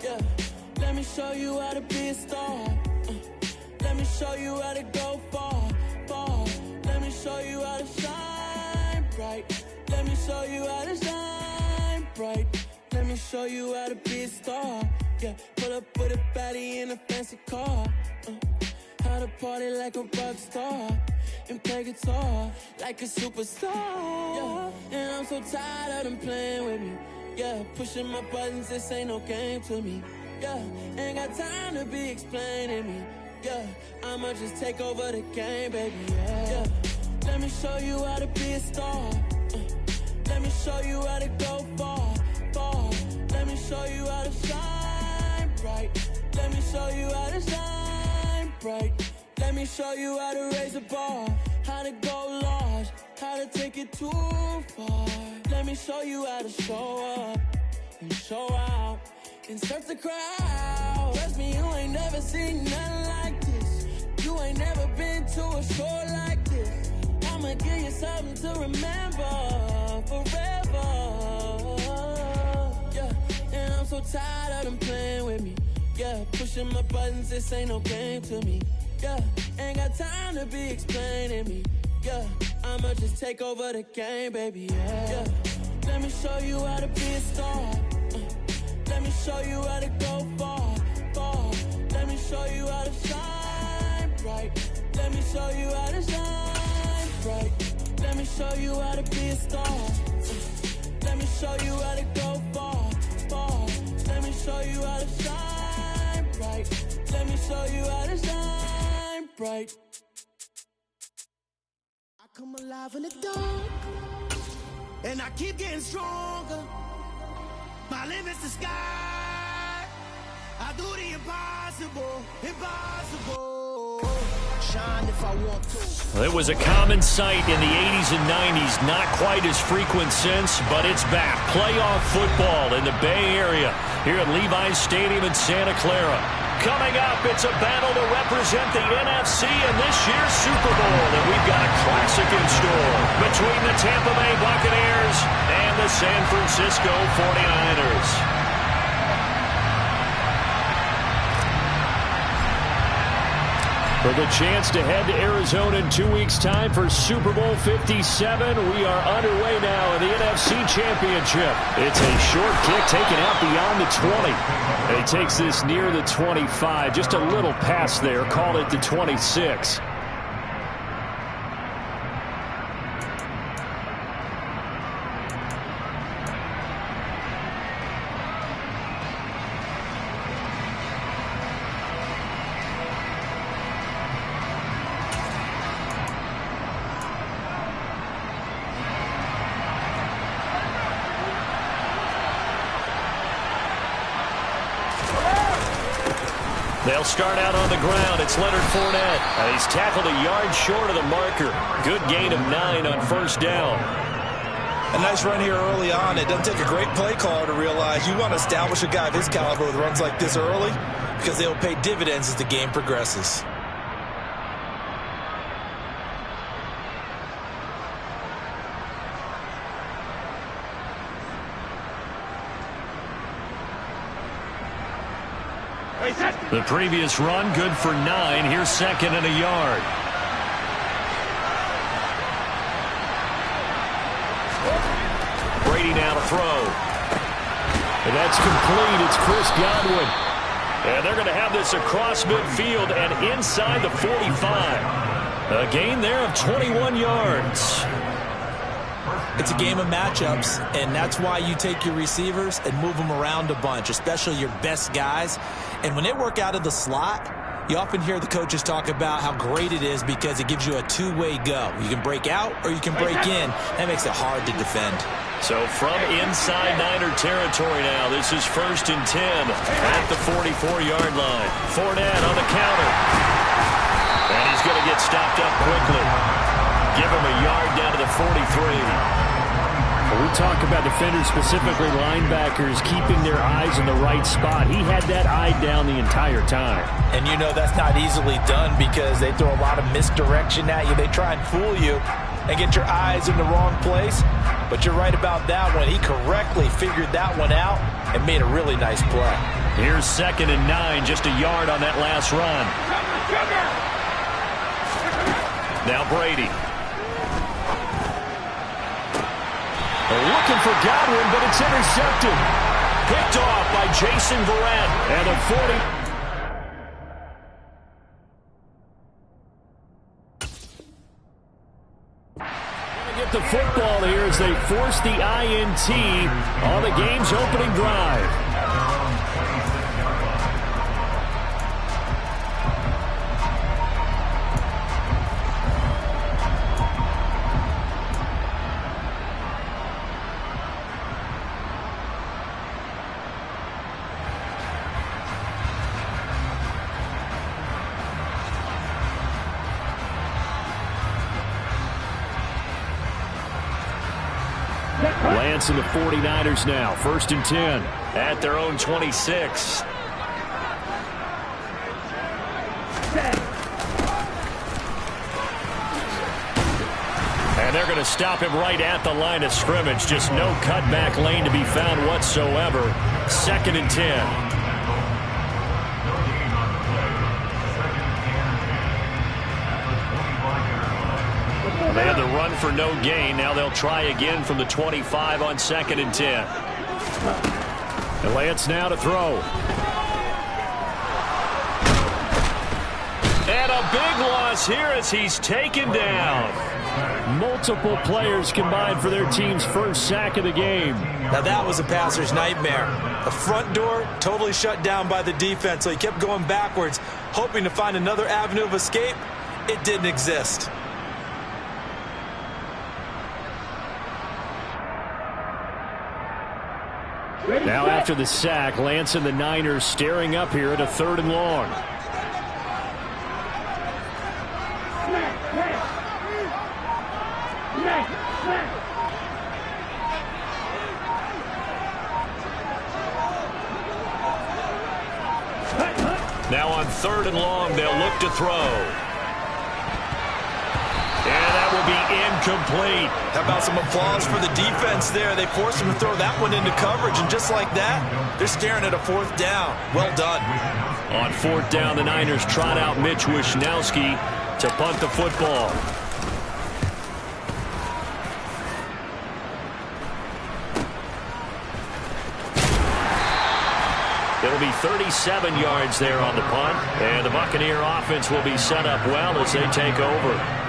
Yeah, let me show you how to be a star. Let me show you how to go far, far. Let me show you how to shine bright. Let me show you how to shine bright. Let me show you how to be a star. Yeah, pull up with a baddie in a fancy car. How to party like a rock star and play guitar like a superstar. Yeah, and I'm so tired of them playing with me. Yeah, pushing my buttons, this ain't no game to me. Yeah, ain't got time to be explaining me. Yeah, I'ma just take over the game, baby. Yeah, let me show you how to be a star. Let me show you how to go far, far. Let me show you how to shine bright. Let me show you how to shine bright. Let me show you how to raise the bar, how to go large, how to take it too far. Let me show you how to show up and show out and surf the crowd. Trust me, you ain't never seen nothing like this. You ain't never been to a show like this. I'ma give you something to remember forever. Yeah, and I'm so tired of them playing with me. Yeah, pushing my buttons, this ain't no game to me. Yeah, ain't got time to be explaining me. Yeah, I'ma just take over the game, baby. Yeah, let me show you how to be a star. Let me show you how to go far, far. Let me show you how to shine bright. Let me show you how to shine bright. Let me show you how to be a star. Let me show you how to go far, far. Let me show you how to shine bright. Let me show you how to shine bright. I come alive in the dark, and I keep getting stronger. My limit's the sky. I do the impossible, impossible. Shine if I want to. It was a common sight in the 80s and 90s, not quite as frequent since, but it's back. Playoff football in the Bay Area here at Levi's Stadium in Santa Clara. Coming up, it's a battle to represent the NFC in this year's Super Bowl, and we've got a classic in store between the Tampa Bay Buccaneers and the San Francisco 49ers. For the chance to head to Arizona in 2 weeks' time for Super Bowl 57, we are underway now in the NFC Championship. It's a short kick taken out beyond the 20. And he takes this near the 25. Just a little pass there. Call it the 26. They'll start out on the ground. It's Leonard Fournette. And he's tackled a yard short of the marker. Good gain of 9 on first down. A nice run here early on. It doesn't take a great play caller to realize you want to establish a guy of his caliber with runs like this early because they'll pay dividends as the game progresses. The previous run, good for 9. Here's second and a yard. Brady now to throw. And that's complete. It's Chris Godwin. And they're going to have this across midfield and inside the 45. A gain there of 21 yards. It's a game of matchups, and that's why you take your receivers and move them around a bunch, especially your best guys. And when they work out of the slot, you often hear the coaches talk about how great it is because it gives you a two-way go. You can break out or you can break in. That makes it hard to defend. So from inside Niner territory now, this is 1st and 10 at the 44-yard line. Fournette on the counter. And he's going to get stopped up quickly. Give him a yard down to the 43. We talk about defenders, specifically linebackers, keeping their eyes in the right spot. He had that eye down the entire time. And you know that's not easily done because they throw a lot of misdirection at you. They try and fool you and get your eyes in the wrong place. But you're right about that one. He correctly figured that one out and made a really nice play. Here's 2nd and 9, just a yard on that last run. Now Brady. Looking for Godwin, but it's intercepted. Picked off by Jason Verrett. And a 40. Get the football here as they force the INT on the game's opening drive. Lance and the 49ers now. 1st and 10 at their own 26. And they're going to stop him right at the line of scrimmage. Just no cutback lane to be found whatsoever. 2nd and 10. They had the run for no gain. Now they'll try again from the 25 on 2nd and 10. And Lance now to throw. And a big loss here as he's taken down. Multiple players combined for their team's first sack of the game. Now that was a passer's nightmare. The front door totally shut down by the defense, so he kept going backwards, hoping to find another avenue of escape. It didn't exist. Now after the sack, Lance and the Niners staring up here at a 3rd and long. Now on 3rd and long, they'll look to throw. Will be incomplete. How about some applause for the defense there? They forced him to throw that one into coverage, and just like that, they're staring at a 4th down. Well done. On 4th down, the Niners trot out Mitch Wishnowski to punt the football. It'll be 37 yards there on the punt, and the Buccaneer offense will be set up well as they take over.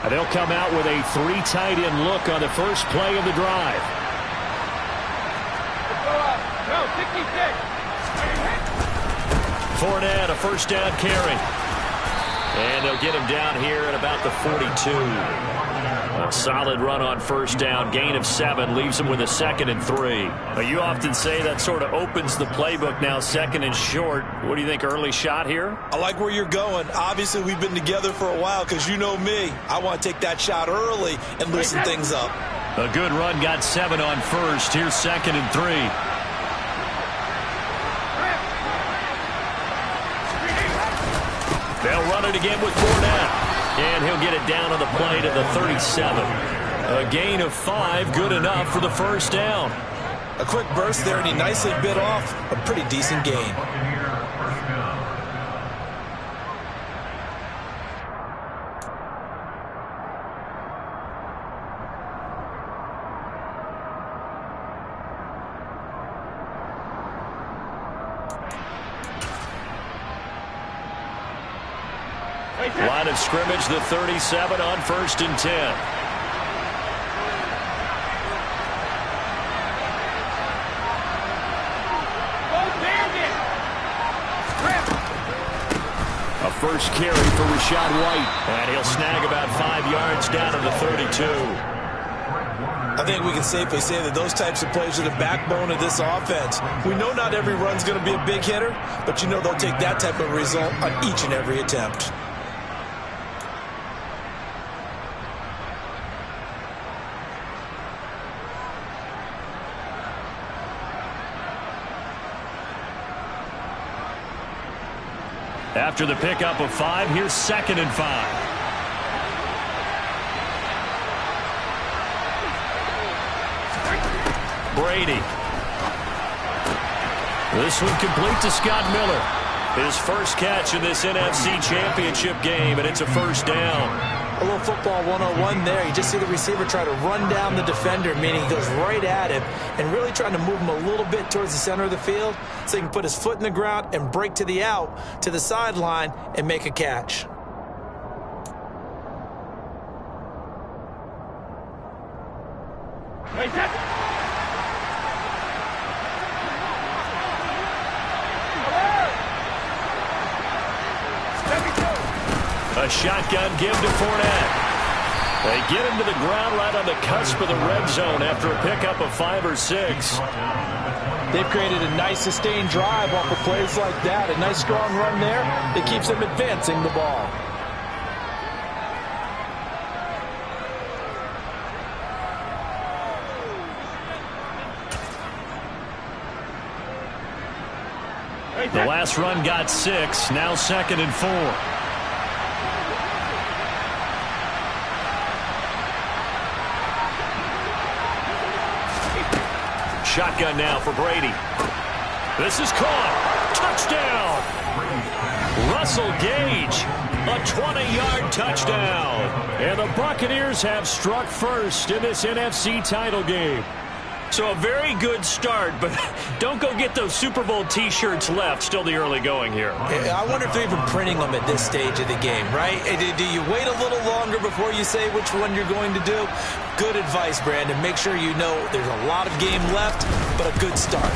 They'll come out with a 3 tight end look on the first play of the drive. Fournette, a 1st down carry. And they'll get him down here at about the 42. A solid run on 1st down. Gain of 7 leaves him with a 2nd and 3. You often say that sort of opens the playbook now, 2nd and short. What do you think, early shot here? I like where you're going. Obviously, we've been together for a while because you know me. I want to take that shot early and loosen things up. A good run, got 7 on 1st. Here's 2nd and 3. They'll run it again with Fournette. And he'll get it down on the play to the 37. A gain of 5, good enough for the 1st down. A quick burst there, and he nicely bit off a pretty decent gain. Line of scrimmage, the 37 on 1st and 10. A first carry for Rachaad White. And he'll snag about 5 yards down to the 32. I think we can safely say that those types of plays are the backbone of this offense. We know not every run's going to be a big hitter, but you know they'll take that type of result on each and every attempt. After the pickup of 5, here's 2nd and 5. Brady. This one complete to Scott Miller. His first catch in this NFC Championship game, and it's a first down. A little football 101 there. You just see the receiver try to run down the defender, meaning he goes right at him and really trying to move him a little bit towards the center of the field so he can put his foot in the ground and break to the out, to the sideline, and make a catch. A shotgun give to Fournette. They get him to the ground right on the cusp of the red zone after a pickup of 5 or 6. They've created a nice sustained drive off of plays like that. A nice strong run there that keeps them advancing the ball. The last run got 6. Now 2nd and 4. Shotgun now for Brady. This is caught. Touchdown. Russell Gage. A 20-yard touchdown. And the Buccaneers have struck first in this NFC title game. So a very good start, but don't go get those Super Bowl T-shirts left. Still the early going here. I wonder if they're even printing them at this stage of the game, right? Do you wait a little longer before you say which one you're going to do? Good advice, Brandon. Make sure you know there's a lot of game left, but a good start.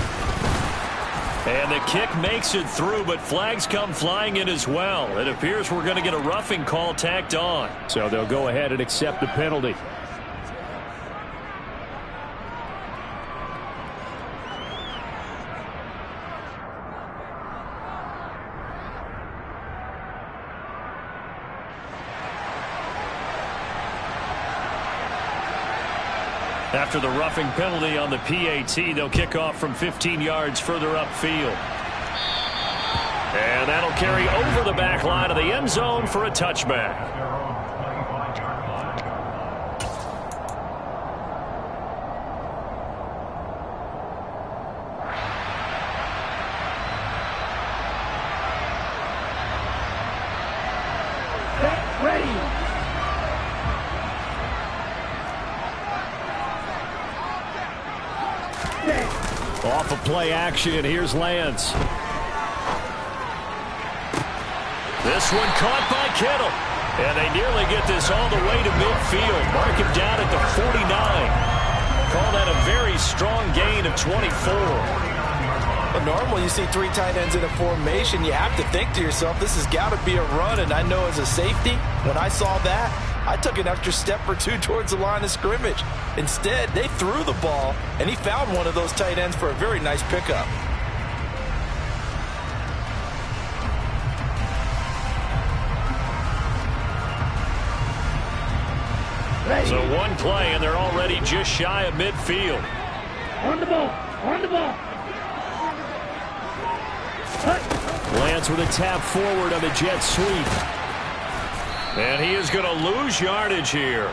And the kick makes it through, but flags come flying in as well. It appears we're going to get a roughing call tacked on. So they'll go ahead and accept the penalty. After the roughing penalty on the PAT, they'll kick off from 15 yards further upfield. And that'll carry over the back line of the end zone for a touchback. Off of play action, here's Lance. This one caught by Kittle. And they nearly get this all the way to midfield. Mark him down at the 49. Call that a very strong gain of 24. Well, normally you see 3 tight ends in a formation. You have to think to yourself, this has got to be a run. And I know as a safety, when I saw that, I took an extra step or 2 towards the line of scrimmage. Instead, they threw the ball, and he found one of those tight ends for a very nice pickup. So one play, and they're already just shy of midfield. On the ball. On the ball. Lance with a tap forward on the jet sweep. And he is going to lose yardage here.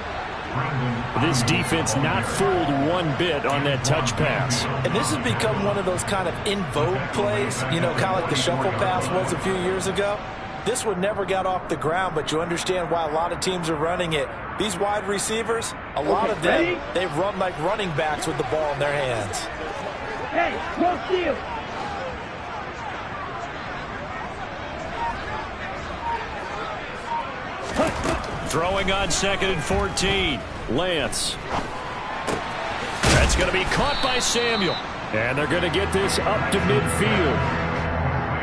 This defense not fooled one bit on that touch pass. And this has become one of those kind of in vogue plays, you know, kind of like the shuffle pass was a few years ago. This one never got off the ground, but you understand why a lot of teams are running it. These wide receivers, a lot of them, they run like running backs with the ball in their hands. Hey, no steal. Throwing on 2nd and 14. Lance. That's going to be caught by Samuel. And they're going to get this up to midfield.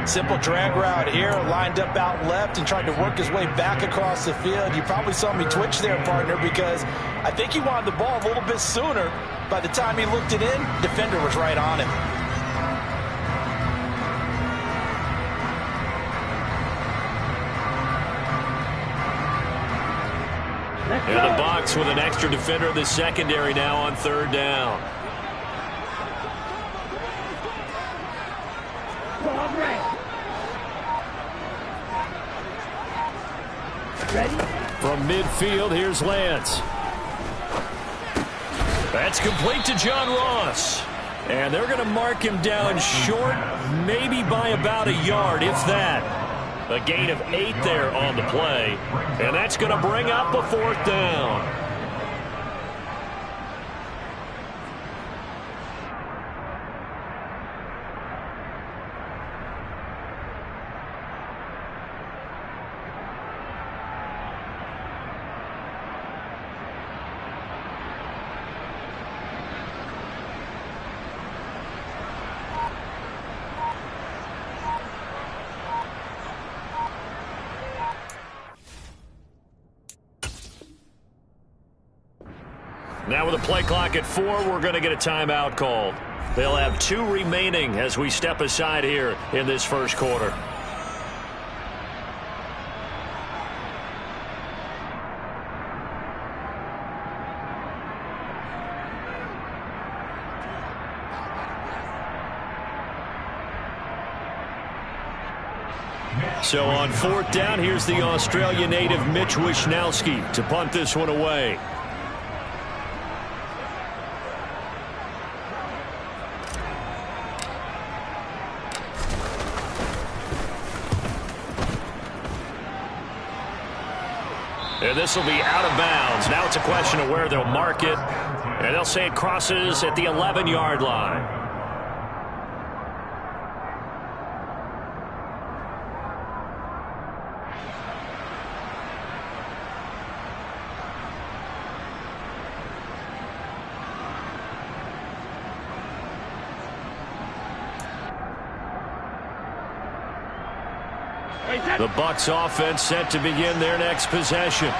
Simple drag route here, lined up out left and tried to work his way back across the field. You probably saw me twitch there, partner, because I think he wanted the ball a little bit sooner. By the time he looked it in, defender was right on him. In the box with an extra defender in the secondary now on 3rd down. Ready? From midfield, here's Lance. That's complete to John Ross. And they're going to mark him down short, maybe by about a yard, if that. A gain of 8 there on the play. And that's going to bring up a 4th down. Now with a play clock at 4, we're going to get a timeout called. They'll have 2 remaining as we step aside here in this first quarter. So on 4th down, here's the Australia native Mitch Wishnowsky to punt this one away. And this will be out of bounds. Now it's a question of where they'll mark it. And they'll say it crosses at the 11-yard line. The Bucs offense set to begin their next possession.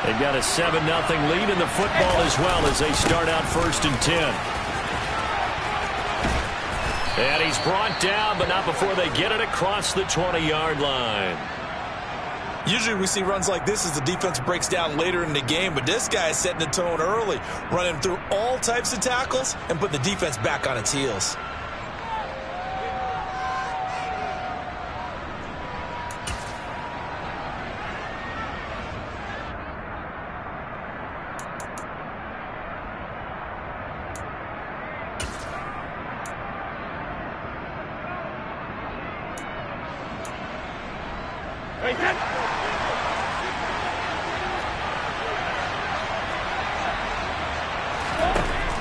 They've got a 7-0 lead in the football as well as they start out 1st and 10. And he's brought down, but not before they get it across the 20-yard line. Usually we see runs like this as the defense breaks down later in the game, but this guy is setting the tone early, running through all types of tackles and putting the defense back on its heels.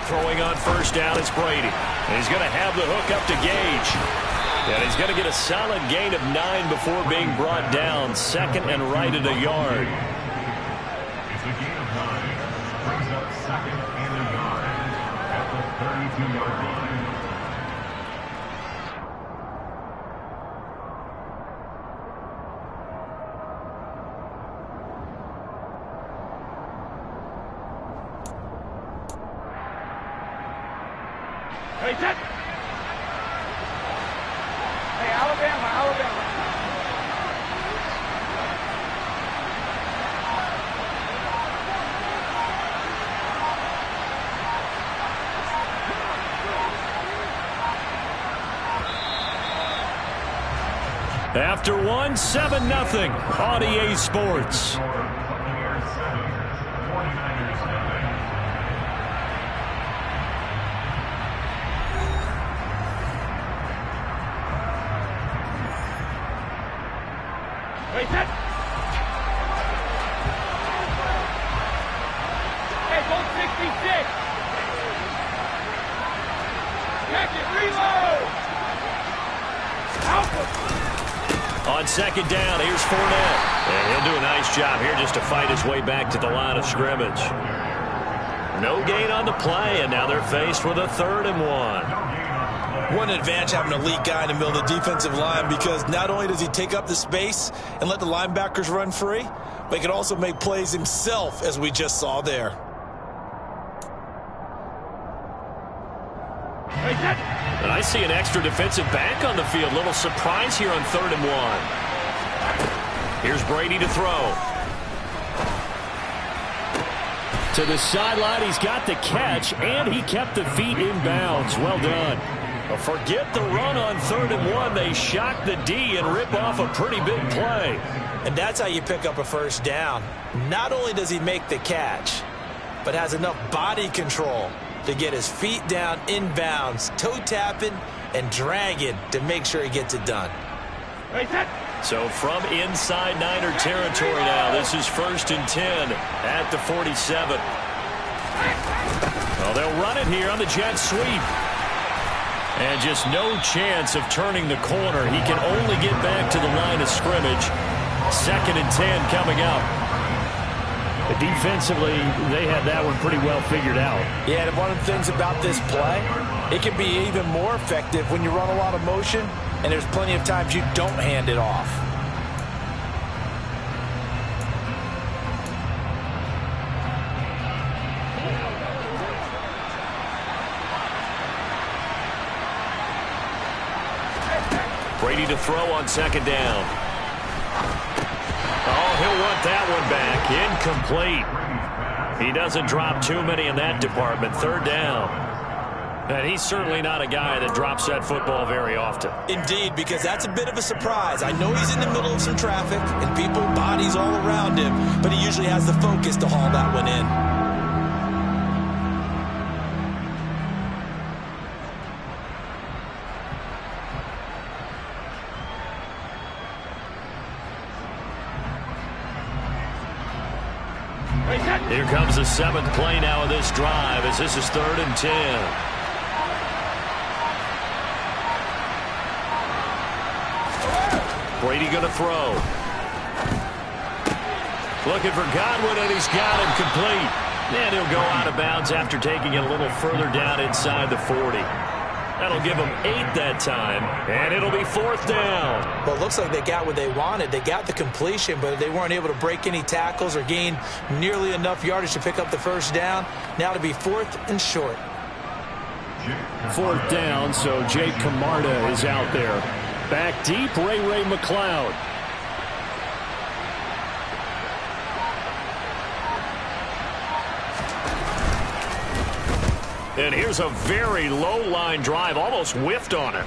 Throwing on 1st down, it's Brady. And he's going to have the hook up to Gage. And he's going to get a solid gain of 9 before being brought down. 2nd and right at a yard. It's a gain of 9. Brings up 2nd and a yard at the 32-yard line. Hey, Alabama. After 1, 7-0 on EA Sports. Hey, go 66. Catch it, reload. Alpha. On 2nd down, here's Fournette. And he'll do a nice job here just to fight his way back to the line of scrimmage. No gain on the play, and now they're faced with a 3rd and 1. What an advantage having an elite guy in the middle of the defensive line, because not only does he take up the space and let the linebackers run free, but he can also make plays himself, as we just saw there. And I see an extra defensive back on the field. Little surprise here on 3rd and 1. Here's Brady to throw. To the sideline, he's got the catch, and he kept the feet in bounds. Well done. Well, forget the run on 3rd and 1. They shock the D and rip off a pretty big play. And that's how you pick up a first down. Not only does he make the catch, but has enough body control to get his feet down inbounds, toe tapping and dragging to make sure he gets it done. So from inside Niner territory now, this is 1st and 10 at the 47. Well, they'll run it here on the jet sweep. And just no chance of turning the corner. He can only get back to the line of scrimmage. 2nd and 10 coming up. But defensively, they had that one pretty well figured out. Yeah, and one of the things about this play, it can be even more effective when you run a lot of motion, and there's plenty of times you don't hand it off. Brady to throw on 2nd down. Oh, he'll want that one back. Incomplete. He doesn't drop too many in that department. 3rd down. And he's certainly not a guy that drops that football very often. Indeed, because that's a bit of a surprise. I know he's in the middle of some traffic and people, bodies all around him, but he usually has the focus to haul that one in. Here comes the 7th play now of this drive as this is 3rd and 10. Brady going to throw. Looking for Godwin, and he's got him complete. And he'll go out of bounds after taking it a little further down inside the 40. That'll give them 8 that time, and it'll be 4th down. Well, it looks like they got what they wanted. They got the completion, but they weren't able to break any tackles or gain nearly enough yardage to pick up the first down. Now to be 4th and short. 4th down, so Jake Camarda is out there. Back deep, Ray McLeod. And here's a very low-line drive, almost whiffed on it.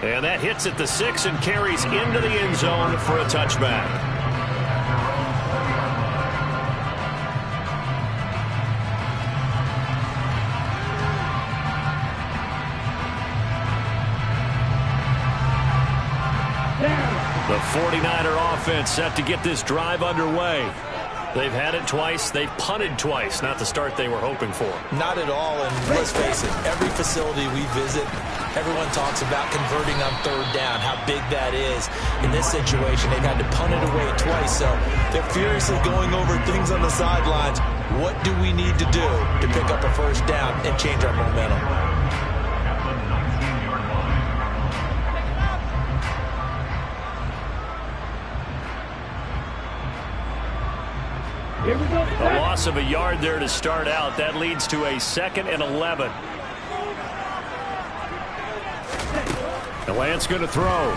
And that hits at the 6 and carries into the end zone for a touchback. The 49er offense set to get this drive underway. They've had it twice. They've punted twice. Not the start they were hoping for. Not at all. And let's face it, every facility we visit, everyone talks about converting on 3rd down, how big that is. In this situation, they've had to punt it away twice. So they're furiously going over things on the sidelines. What do we need to do to pick up a first down and change our momentum? A loss of a yard there to start out. That leads to a 2nd and 11. And Lance going to throw.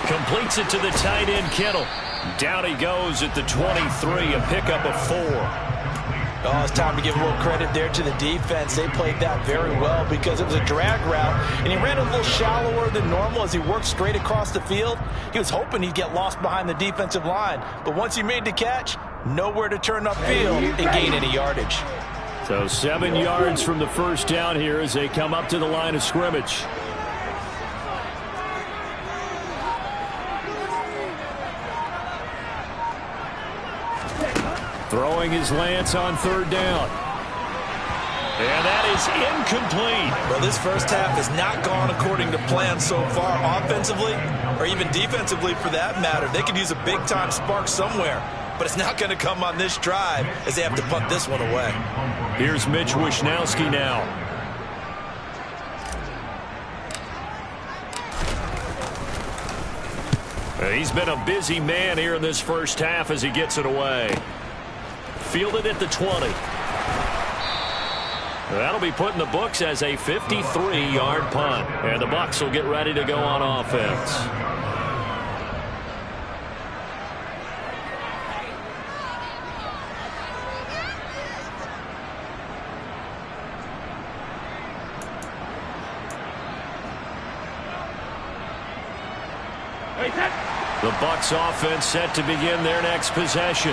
Completes it to the tight end, Kittle. Down he goes at the 23, a pickup of 4. Oh, it's time to give a little credit there to the defense. They played that very well because it was a drag route, and he ran a little shallower than normal as he worked straight across the field. He was hoping he'd get lost behind the defensive line, but once he made the catch, nowhere to turn upfield and gain any yardage. So 7 yards from the first down here as they come up to the line of scrimmage. Throwing his Lance on 3rd down. And that is incomplete. Well, this first half has not gone according to plan so far offensively or even defensively for that matter. They could use a big-time spark somewhere, but it's not going to come on this drive as they have to punt this one away. Here's Mitch Wishnowski now. He's been a busy man here in this first half as he gets it away. Fielded at the 20. That'll be put in the books as a 53-yard punt. And the Bucs will get ready to go on offense. The Bucs offense set to begin their next possession.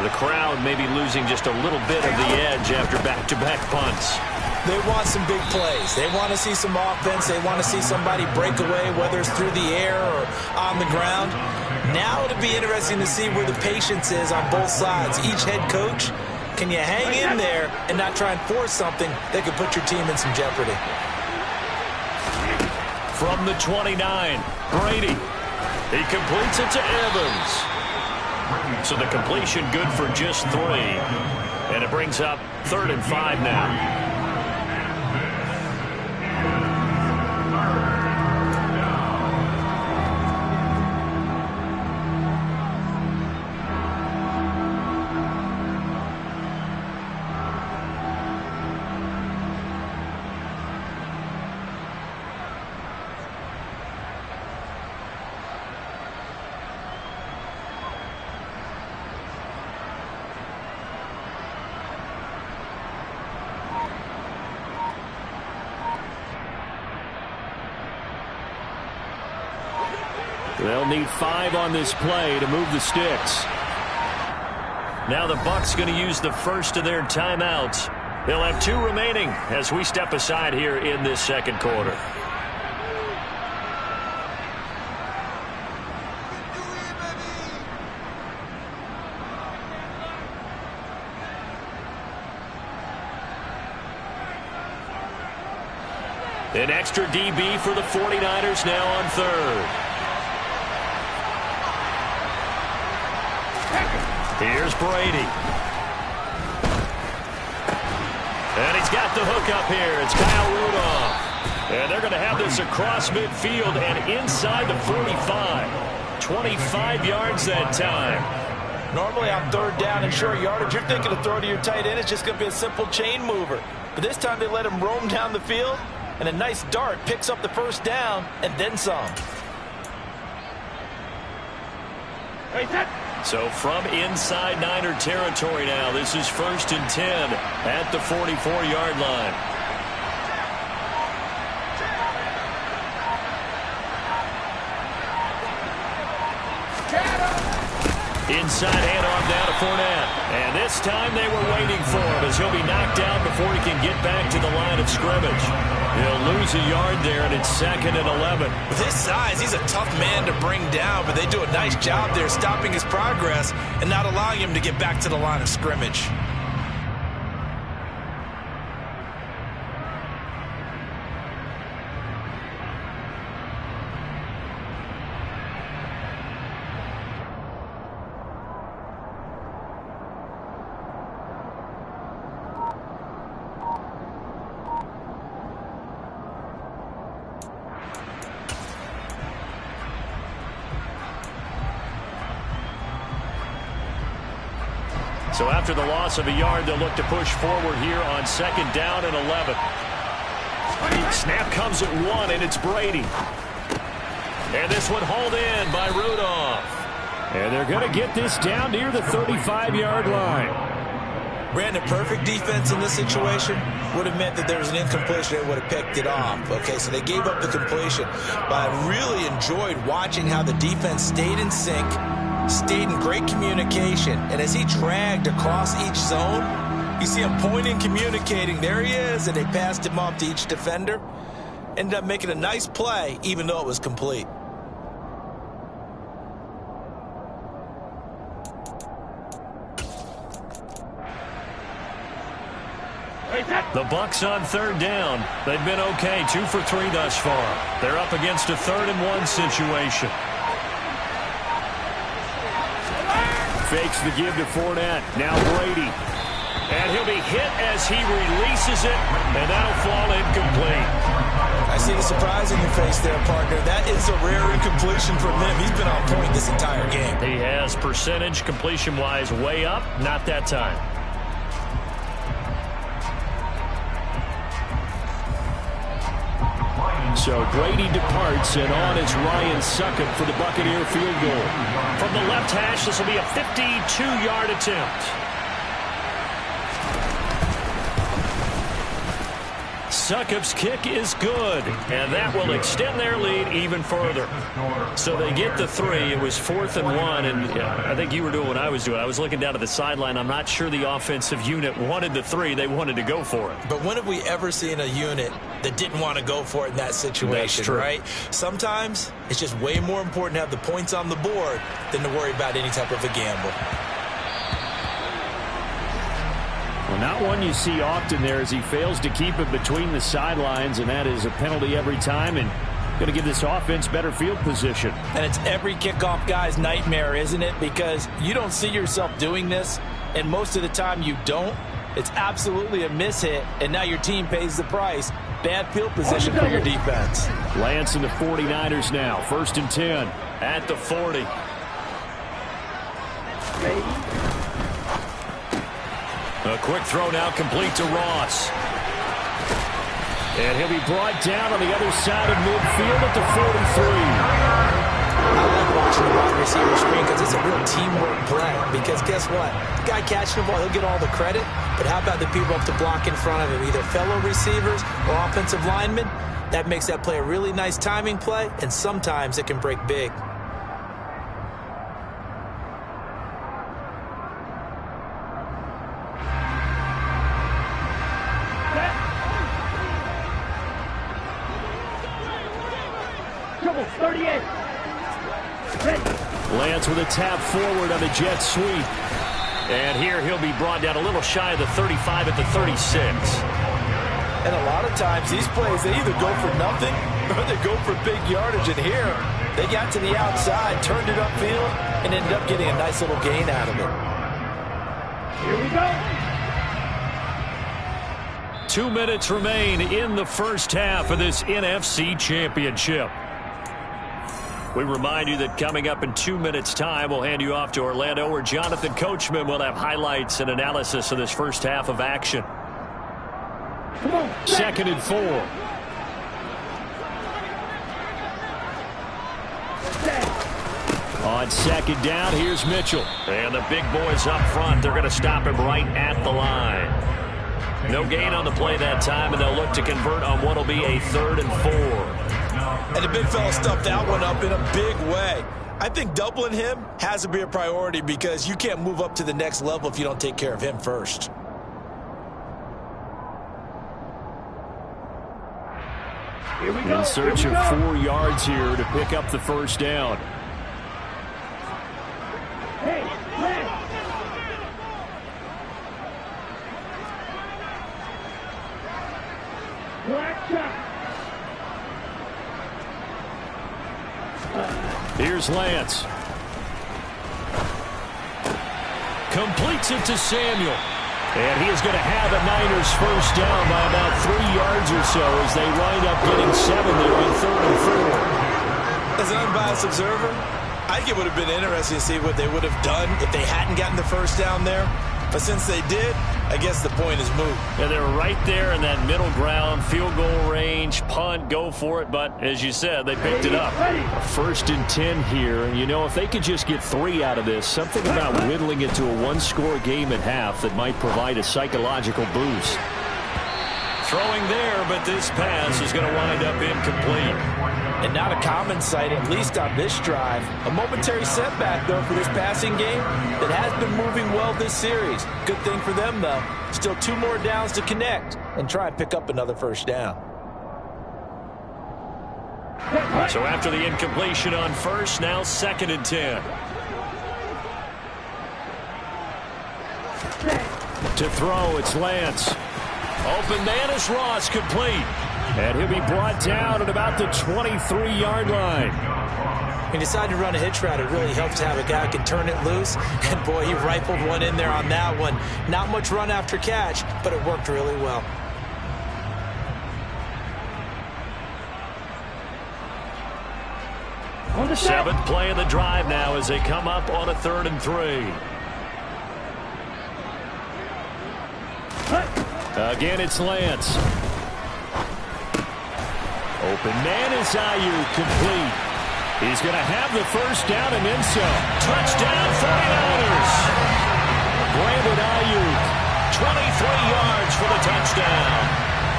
The crowd may be losing just a little bit of the edge after back-to-back punts. They want some big plays. They want to see some offense. They want to see somebody break away, whether it's through the air or on the ground. Now it'll be interesting to see where the patience is on both sides. Each head coach, can you hang in there and not try and force something that could put your team in some jeopardy? From the 29, Brady. He completes it to Evans. So the completion good for just 3. And it brings up 3rd and 5 now. They'll need 5 on this play to move the sticks. Now the Bucs going to use the first of their timeouts. They'll have 2 remaining as we step aside here in this second quarter. An extra DB for the 49ers now on 3rd. Here's Brady. And he's got the hook up here. It's Kyle Rudolph. And they're going to have this across midfield and inside the 45. 25 yards that time. Normally on 3rd down and short yardage, you're thinking to throw to your tight end. It's just going to be a simple chain mover. But this time they let him roam down the field, and a nice dart picks up the 1st down and then some. So from inside Niner territory now, this is 1st and 10 at the 44-yard line. Inside handoff down to Fournette. And this time they were waiting for him as he'll be knocked down before he can get back to the line of scrimmage. He'll lose a yard there, and it's 2nd and 11. With his size, he's a tough man to bring down, but they do a nice job there stopping his progress and not allowing him to get back to the line of scrimmage. So after the loss of a yard, they'll look to push forward here on 2nd down and 11. Snap comes at 1, and it's Brady. And this one hauled in by Rudolph. And they're going to get this down near the 35-yard line. Brandon, perfect defense in this situation would have meant that there was an incompletion. They would have picked it off. Okay, so they gave up the completion. But I really enjoyed watching how the defense stayed in sync, stayed in great communication, and as he dragged across each zone, you see him pointing, communicating. There he is, and they passed him off to each defender. Ended up making a nice play, even though it was complete. The Bucs on 3rd down. They've been okay, 2 for 3 thus far. They're up against a 3rd and 1 situation. Fakes the give to Fournette. Now Brady. And he'll be hit as he releases it, and that'll fall incomplete. I see the surprise in your face there, partner. That is a rare incompletion from him. He's been on point this entire game. He has percentage completion-wise way up, not that time. So Brady departs, and on is Ryan Succop for the Buccaneer field goal. From the left hash, this will be a 52-yard attempt. Succop's kick is good, and that will extend their lead even further. So they get the 3. It was 4th and 1, and I think you were doing what I was doing. I was looking down at the sideline. I'm not sure the offensive unit wanted the 3. They wanted to go for it. But when have we ever seen a unit that didn't want to go for it in that situation, That's true. right? Sometimes it's just way more important to have the points on the board than to worry about any type of a gamble. Well, not one you see often there as he fails to keep it between the sidelines, and that is a penalty every time and going to give this offense better field position. And it's every kickoff guy's nightmare, isn't it? Because you don't see yourself doing this, and most of the time you don't. It's absolutely a mishit, and now your team pays the price. Bad field position for your defense. Lance and the 49ers now. 1st and 10. At the 40. A quick throw now complete to Ross. And he'll be brought down on the other side of midfield at the 43. I like watching the wide receiver screen because it's a real teamwork play. Because guess what? The guy catching the ball, he'll get all the credit. But how about the people up to block in front of him, either fellow receivers or offensive linemen? That makes that play a really nice timing play, and sometimes it can break big. Lance with a tap forward on a jet sweep. And here he'll be brought down a little shy of the 35 at the 36. And a lot of times these plays, they either go for nothing or they go for big yardage. And here, they got to the outside, turned it upfield, and ended up getting a nice little gain out of it. Here we go. 2 minutes remain in the first half of this NFC Championship. We remind you that coming up in 2 minutes' time, we'll hand you off to Orlando, where Jonathan Coachman will have highlights and analysis of this first half of action. 2nd and 4. On 2nd down, here's Mitchell. And the big boys up front, they're going to stop him right at the line. No gain on the play that time, and they'll look to convert on what will be a 3rd and 4. And the big fella stuffed that one up in a big way. I think doubling him has to be a priority because you can't move up to the next level if you don't take care of him first. Here we go. In search of 4 yards here to pick up the first down. Hey, Lance. Black shot. Here's Lance. Completes it to Samuel. And he is going to have a Niners first down by about 3 yards or so as they wind up getting 7 there on 3rd and 4. As an unbiased observer, I think it would have been interesting to see what they would have done if they hadn't gotten the first down there. But since they did, I guess the point is moot. And they're right there in that middle ground, field goal range, punt, go for it. But as you said, they picked it up. 1st and 10 here. And, you know, if they could just get 3 out of this, something about whittling it to a 1-score game at half that might provide a psychological boost. Throwing there, but this pass is going to wind up incomplete. And not a common sight, at least on this drive. A momentary setback, though, for this passing game that has been moving well this series. Good thing for them, though. Still 2 more downs to connect and try and pick up another first down. So after the incompletion on first, now 2nd and 10. To throw, it's Lance. Open man is Ross, complete. And he'll be brought down at about the 23-yard line. He decided to run a hitch route. It really helps to have a guy who can turn it loose. And, boy, he rifled one in there on that one. Not much run after catch, but it worked really well. On the 7th play of the drive now as they come up on a 3rd and 3. Again, it's Lance. Open man is Ayuk, complete. He's going to have the first down and then some. Touchdown 49ers. Brandon Ayuk. 23 yards for the touchdown.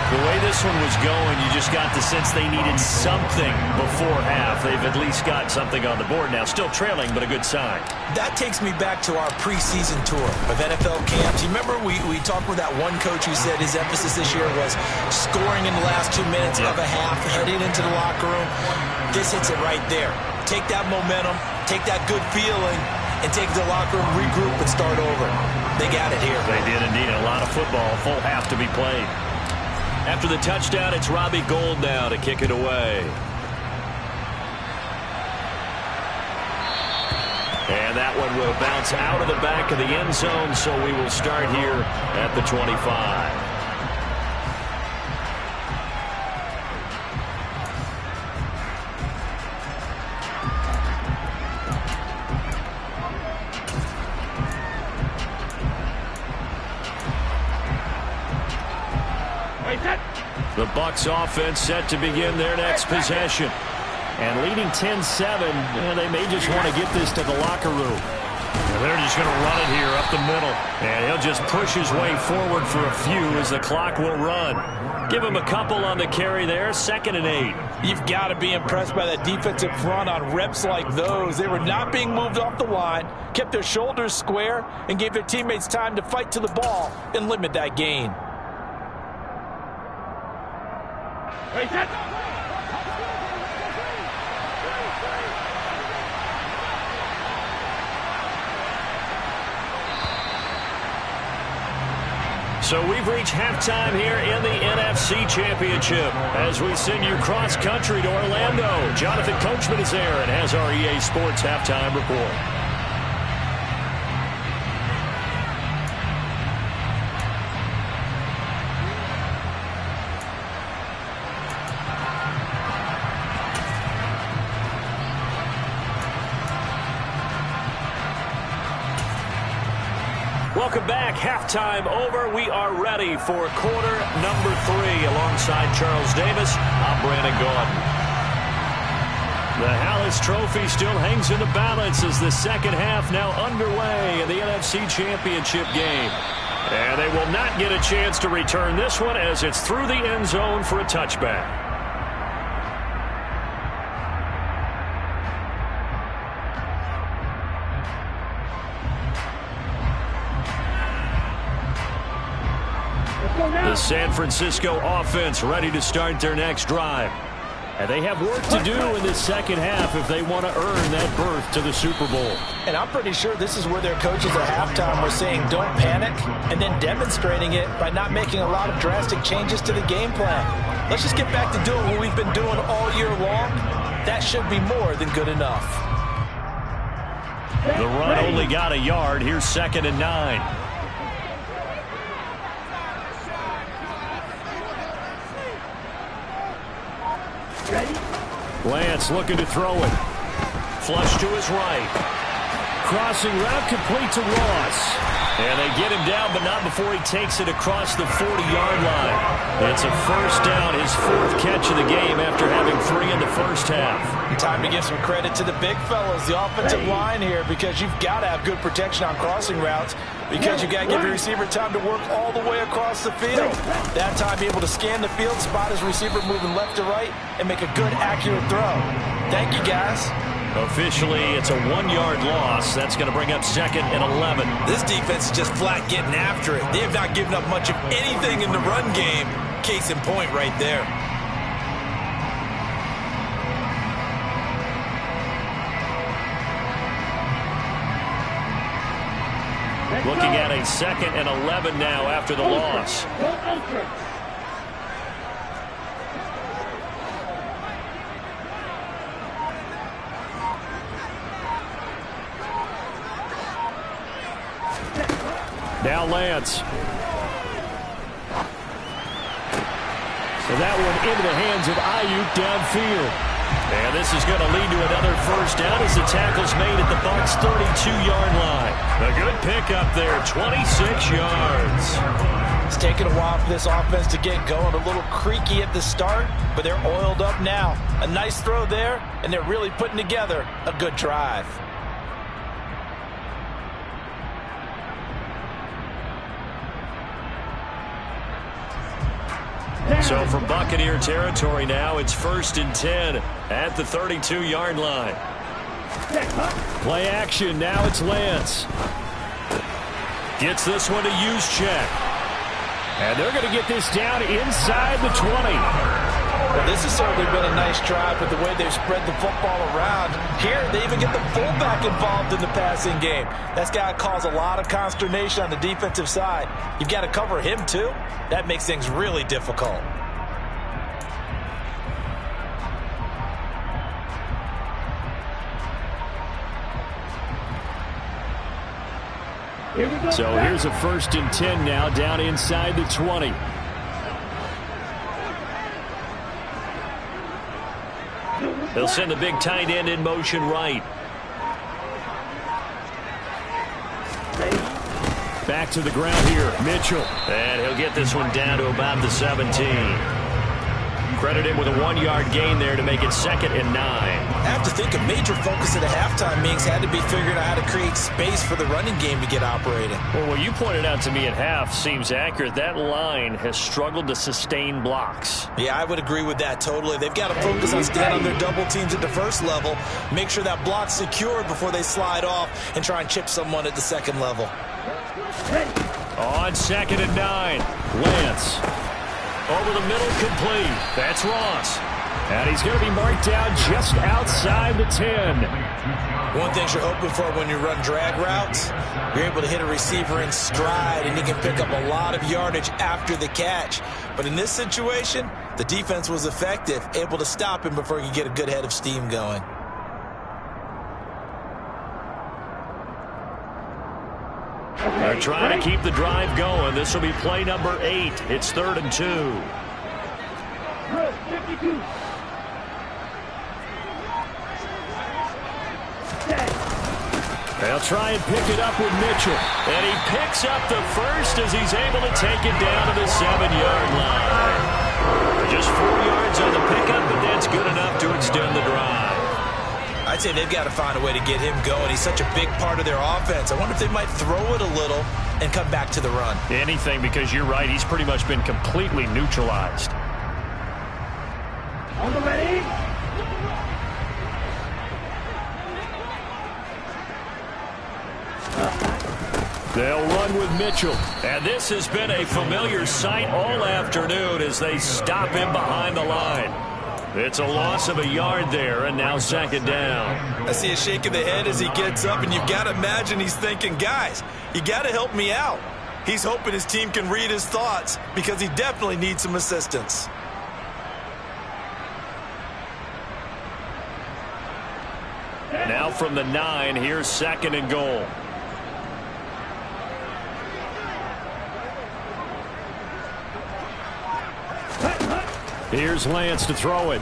The way this one was going, you just got the sense they needed something before half. They've at least got something on the board now. Still trailing, but a good sign. That takes me back to our preseason tour of NFL camps. You remember we talked with that one coach who said his emphasis this year was scoring in the last 2 minutes of a half, heading into the locker room. This hits it right there. Take that momentum, take that good feeling, and take it to the locker room, regroup, and start over. They got it here. They did indeed. A lot of football, full half to be played. After the touchdown, it's Robbie Gould now to kick it away. And that one will bounce out of the back of the end zone, so we will start here at the 25. The Bucs offense set to begin their next possession. And leading 10-7, they may just want to get this to the locker room. And they're just going to run it here up the middle. And he'll just push his way forward for a few as the clock will run. Give him a couple on the carry there, 2nd and 8. You've got to be impressed by that defensive front on reps like those. They were not being moved off the line, kept their shoulders square, and gave their teammates time to fight to the ball and limit that gain. So we've reached halftime here in the NFC Championship as we send you cross-country to Orlando. Jonathan Coachman is there and has our EA Sports halftime report. Welcome back. Halftime over. We are ready for quarter number 3. Alongside Charles Davis, I'm Brandon Gaudin. The Hallis Trophy still hangs in the balance as the second half now underway in the NFC Championship game. And they will not get a chance to return this one as it's through the end zone for a touchback. The San Francisco offense ready to start their next drive. And they have work to do in this second half if they want to earn that berth to the Super Bowl. And I'm pretty sure this is where their coaches at halftime were saying don't panic, and then demonstrating it by not making a lot of drastic changes to the game plan. Let's just get back to doing what we've been doing all year long. That should be more than good enough. The run only got a yard. Here's 2nd and 9. Lance looking to throw it. Flush to his right. Crossing route complete to Ross. And they get him down, but not before he takes it across the 40-yard line. It's a first down, his 4th catch of the game after having 3 in the first half. Time to give some credit to the big fellas, the offensive line here, because you've got to have good protection on crossing routes, because you've got to give your receiver time to work all the way across the field. That time, be able to scan the field, spot his receiver moving left to right, and make a good, accurate throw. Thank you, guys. Officially, it's a 1-yard loss. That's going to bring up 2nd and 11. This defense is just flat getting after it. They have not given up much of anything in the run game. Case in point right there. Looking at a 2nd and 11 now after the loss. Now Lance. And that one into the hands of Ayuk downfield. And this is going to lead to another first down as the tackle's made at the Bucs' 32-yard line. A good pickup there, 26 yards. It's taken a while for this offense to get going. A little creaky at the start, but they're oiled up now. A nice throw there, and they're really putting together a good drive. So from Buccaneer territory now, it's 1st and 10 at the 32-yard line. Play action. Now it's Lance. Gets this one to Juszczyk. And they're going to get this down inside the 20. Well, this has certainly been a nice drive with the way they've spread the football around. Here, they even get the fullback involved in the passing game. That's got to cause a lot of consternation on the defensive side. You've got to cover him, too. That makes things really difficult. So here's a 1st and 10 now down inside the 20. They'll send the big tight end in motion right. Back to the ground here, Mitchell. And he'll get this one down to about the 17. Credit him with a 1-yard gain there to make it 2nd and 9. I have to think a major focus at a halftime means had to be figuring out how to create space for the running game to get operating. Well, what you pointed out to me at half seems accurate. That line has struggled to sustain blocks. Yeah, I would agree with that totally. They've got to focus on staying on their double teams at the first level, make sure that block's secured before they slide off and try and chip someone at the second level. On 2nd and 9, Lance. Over the middle, complete. That's Ross. And he's going to be marked down just outside the 10. One thing you're hoping for when you run drag routes, you're able to hit a receiver in stride, and he can pick up a lot of yardage after the catch. But in this situation, the defense was effective, able to stop him before he could get a good head of steam going. They're trying to keep the drive going. This will be play number 8. It's 3rd and 2. They'll try and pick it up with Mitchell. And he picks up the first as he's able to take it down to the 7-yard line. Just 4 yards on the pickup, but that's good enough to extend the drive. I'd say they've got to find a way to get him going. He's such a big part of their offense. I wonder if they might throw it a little and come back to the run. Anything, because you're right. He's pretty much been completely neutralized. On the ready. They'll run with Mitchell. And this has been a familiar sight all afternoon as they stop him behind the line. It's a loss of a yard there, and now 2nd down. I see a shake of the head as he gets up, and you've got to imagine he's thinking, guys, you got to help me out. He's hoping his team can read his thoughts because he definitely needs some assistance. Now from the 9, here's 2nd and goal. Here's Lance to throw it.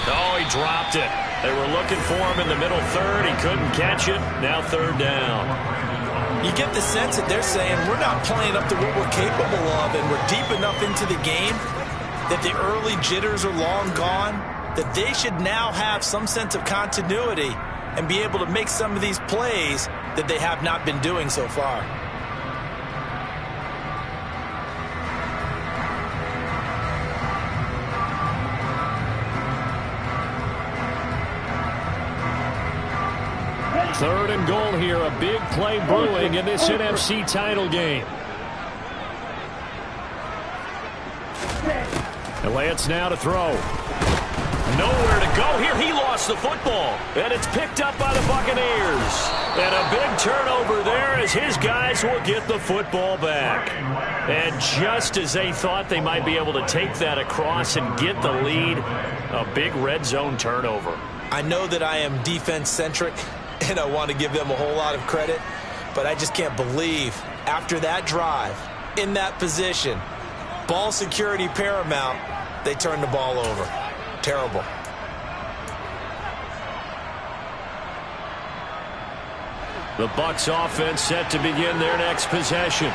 Oh, he dropped it. They were looking for him in the middle 3rd. He couldn't catch it. Now 3rd down. You get the sense that they're saying we're not playing up to what we're capable of, and we're deep enough into the game that the early jitters are long gone, that they should now have some sense of continuity and be able to make some of these plays that they have not been doing so far. Third and goal here. A big play brewing in this NFC title game. And Lance now to throw. Nowhere to go here. He lost the football. And it's picked up by the Buccaneers. And a big turnover there as his guys will get the football back. And just as they thought they might be able to take that across and get the lead, a big red zone turnover. I know that I am defense-centric, and I want to give them a whole lot of credit, but I just can't believe after that drive, in that position, ball security paramount, they turned the ball over. Terrible. The Bucs offense set to begin their next possession.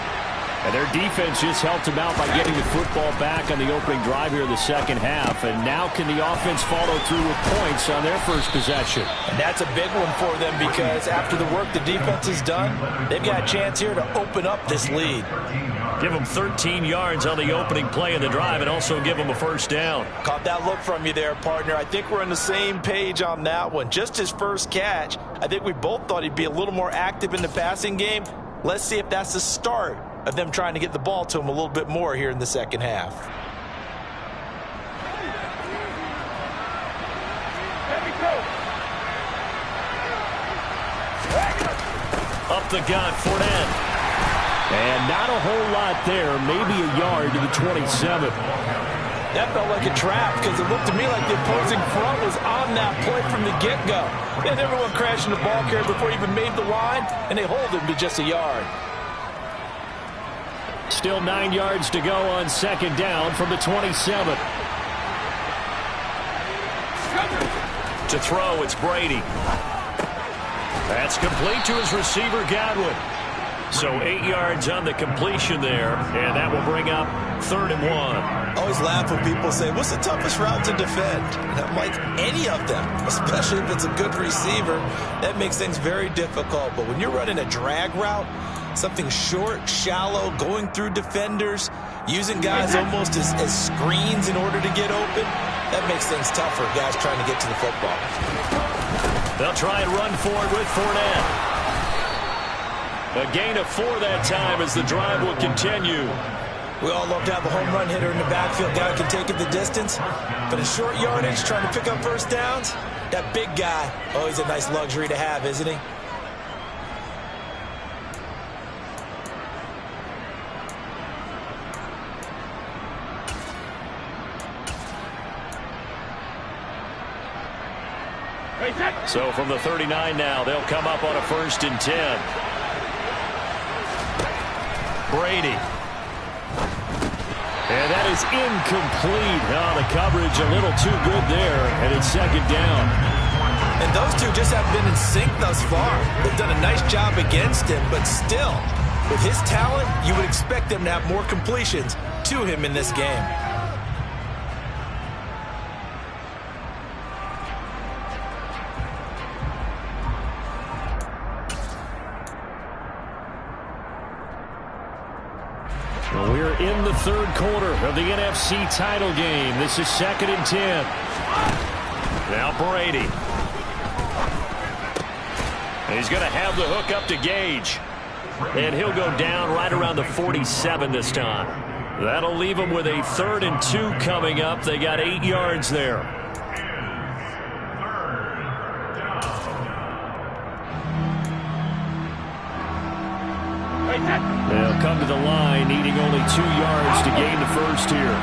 And their defense just helped them out by getting the football back on the opening drive here in the second half. And now can the offense follow through with points on their first possession? And that's a big one for them because after the work the defense has done, they've got a chance here to open up this lead. Give them 13 yards on the opening play of the drive and also give them a first down. Caught that look from you there, partner. I think we're on the same page on that one. Just his first catch, I think we both thought he'd be a little more active in the passing game. Let's see if that's the start of them trying to get the ball to him a little bit more here in the second half. Up the gut, Fournette. And not a whole lot there, maybe a yard to the 27. That felt like a trap because it looked to me like the opposing front was on that play from the get-go. They had everyone crashing the ball carrier before he even made the line, and they hold him to just a yard. Still 9 yards to go on second down from the 27. To throw, it's Brady. That's complete to his receiver, Godwin. So 8 yards on the completion there, and that will bring up 3rd and 1. I always laugh when people say, what's the toughest route to defend? And I'm like, any of them, especially if it's a good receiver. That makes things very difficult. But when you're running a drag route, something short, shallow, going through defenders, using guys almost as screens in order to get open, that makes things tough for guys trying to get to the football. They'll try and run for it with Fournette. A gain of 4 that time as the drive will continue. We all love to have a home run hitter in the backfield. Guy can take it the distance. But in short yardage, trying to pick up first downs, that big guy, oh, he's a nice luxury to have, isn't he? So from the 39 now, they'll come up on a 1st and 10. Brady. And that is incomplete. Oh, the coverage a little too good there, and it's 2nd down. And those two just haven't been in sync thus far. They've done a nice job against him, but still, with his talent, you would expect them to have more completions to him in this game. We're in the 3rd quarter of the NFC title game. This is 2nd and 10. Now Brady. And he's going to have the hook up to Gage. And he'll go down right around the 47 this time. That'll leave him with a 3rd and 2 coming up. They got 8 yards there. They'll come to the line, needing only 2 yards to gain the first here.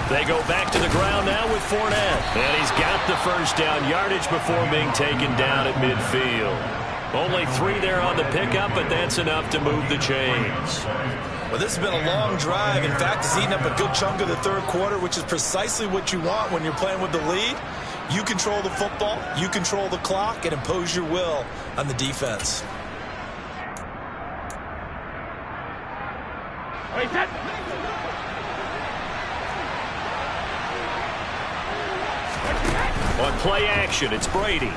They go back to the ground now with Fournette. And he's got the first down yardage before being taken down at midfield. Only 3 there on the pickup, but that's enough to move the chains. Well, this has been a long drive. In fact, it's eaten up a good chunk of the 3rd quarter, which is precisely what you want when you're playing with the lead. You control the football, you control the clock, and impose your will on the defense. On play action, it's Brady.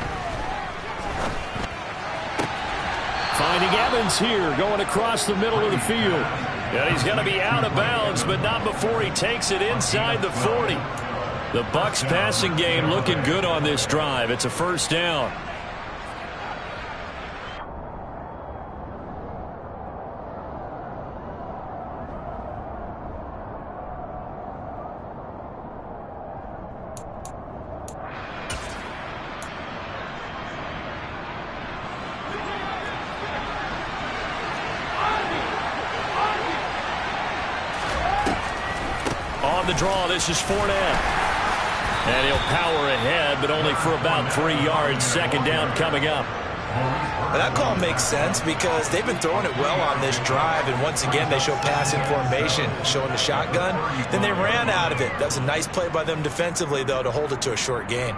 Finding Evans here, going across the middle of the field. And he's going to be out of bounds, but not before he takes it inside the 40. The Bucs passing game looking good on this drive. It's a 1st down. On the draw, this is Fournette. And he'll power ahead, but only for about 3 yards. 2nd down coming up. Well, that call makes sense because they've been throwing it well on this drive, and once again they show passing formation, showing the shotgun. Then they ran out of it. That's a nice play by them defensively, though, to hold it to a short gain.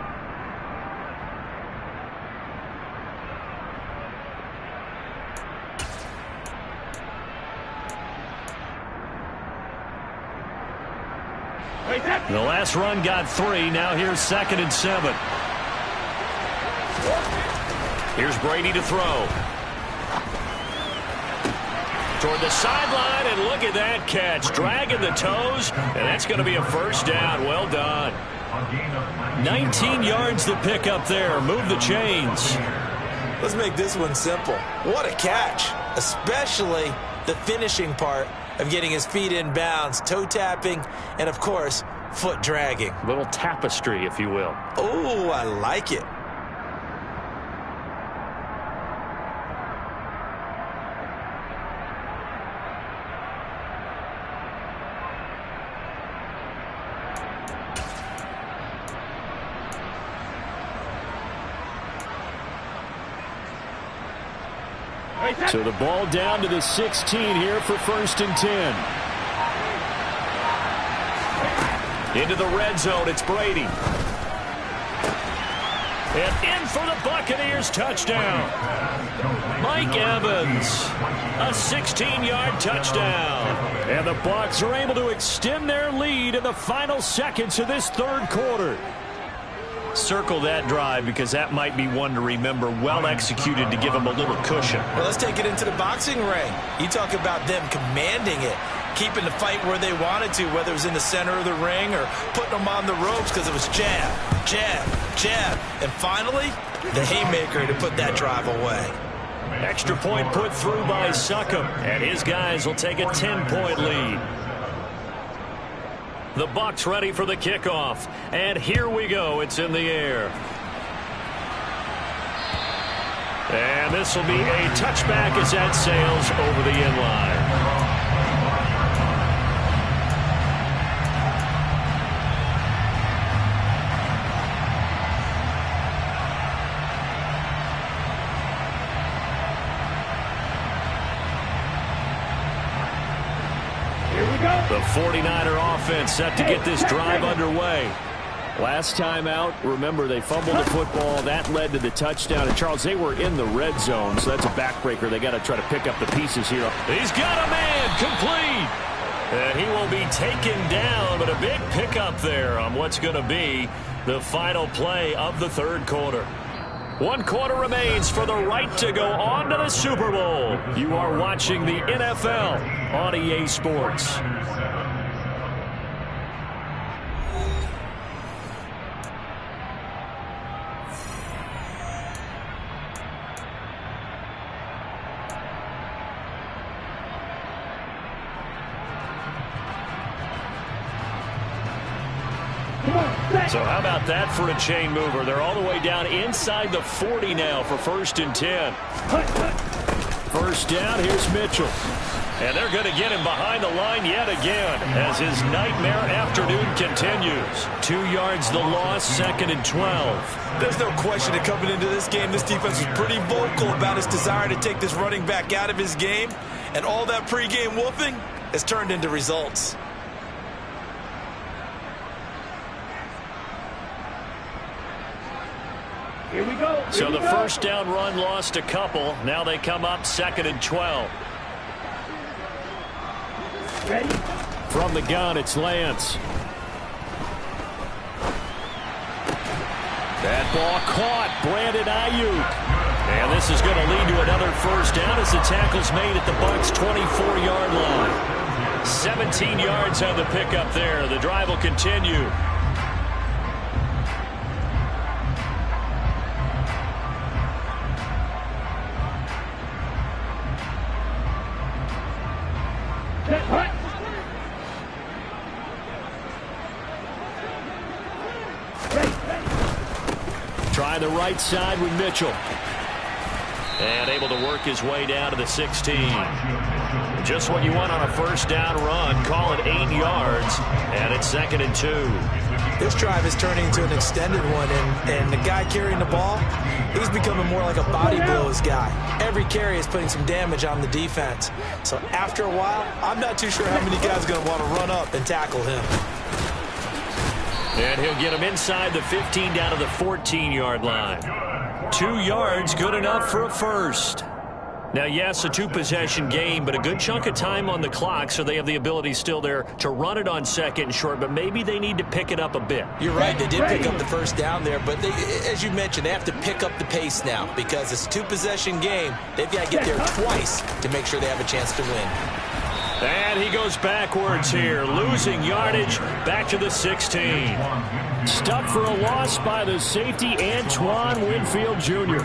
The last run got 3. Now here's 2nd and 7. Here's Brady to throw. toward the sideline, and look at that catch. Dragging the toes, and that's going to be a first down. Well done. 19 yards to pick up there. Move the chains. Let's make this one simple. What a catch, especially the finishing part of getting his feet in bounds, toe tapping, and, of course, foot dragging. A little tapestry, if you will. Oh, I like it. So the ball down to the 16 here for 1st and 10. Into the red zone, it's Brady. And in for the Buccaneers, touchdown. Mike Evans, a 16-yard touchdown. And the Bucs are able to extend their lead in the final seconds of this 3rd quarter. Circle that drive because that might be one to remember. Well executed to give them a little cushion. Well, let's take it into the boxing ring. You talk about them commanding it, keeping the fight where they wanted to, whether it was in the center of the ring or putting them on the ropes because it was jab, jab, jab. And finally, the haymaker to put that drive away. Extra point put through by S1conf, and his guys will take a 10-point lead. The Bucs ready for the kickoff. And here we go. It's in the air. And this will be a touchback as that sails over the inline. The 49er offense set to get this drive underway. Last time out, remember, they fumbled the football. That led to the touchdown. And, Charles, they were in the red zone, so that's a backbreaker. They got to try to pick up the pieces here. He's got a man complete. And he will be taken down, but a big pickup there on what's going to be the final play of the 3rd quarter. 1 quarter remains for the right to go on to the Super Bowl. You are watching the NFL on EA Sports. So how about that for a chain mover? They're all the way down inside the 40 now for 1st and 10. First down, here's Mitchell. And they're going to get him behind the line yet again as his nightmare afternoon continues. 2 yards the loss, 2nd and 12. There's no question that coming into this game, this defense was pretty vocal about his desire to take this running back out of his game. And all that pregame whooping has turned into results. Here we go. So the first down run lost a couple. Now they come up 2nd and 12. Ready? From the gun, it's Lance. That ball caught. Brandon Ayuk. And this is going to lead to another first down as the tackle's made at the Bucs' 24-yard line. 17 yards on the pickup there. The drive will continue. Try the right side with Mitchell. And able to work his way down to the 16. Just what you want on a first down run. Call it 8 yards. And it's 2nd and 2. This drive is turning into an extended one, and the guy carrying the ball, he's becoming more like a body blows guy. Every carry is putting some damage on the defense. So after a while, I'm not too sure how many guys are going to want to run up and tackle him. And he'll get him inside the 15 down to the 14-yard line. 2 yards, good enough for a first. Now, yes, a two-possession game, but a good chunk of time on the clock, so they have the ability still there to run it on second and short, but maybe they need to pick it up a bit. You're right. They did pick up the first down there, but they, as you mentioned, they have to pick up the pace now because it's a two-possession game. They've got to get there twice to make sure they have a chance to win. And he goes backwards here, losing yardage back to the 16. Stuck for a loss by the safety, Antoine Winfield Jr.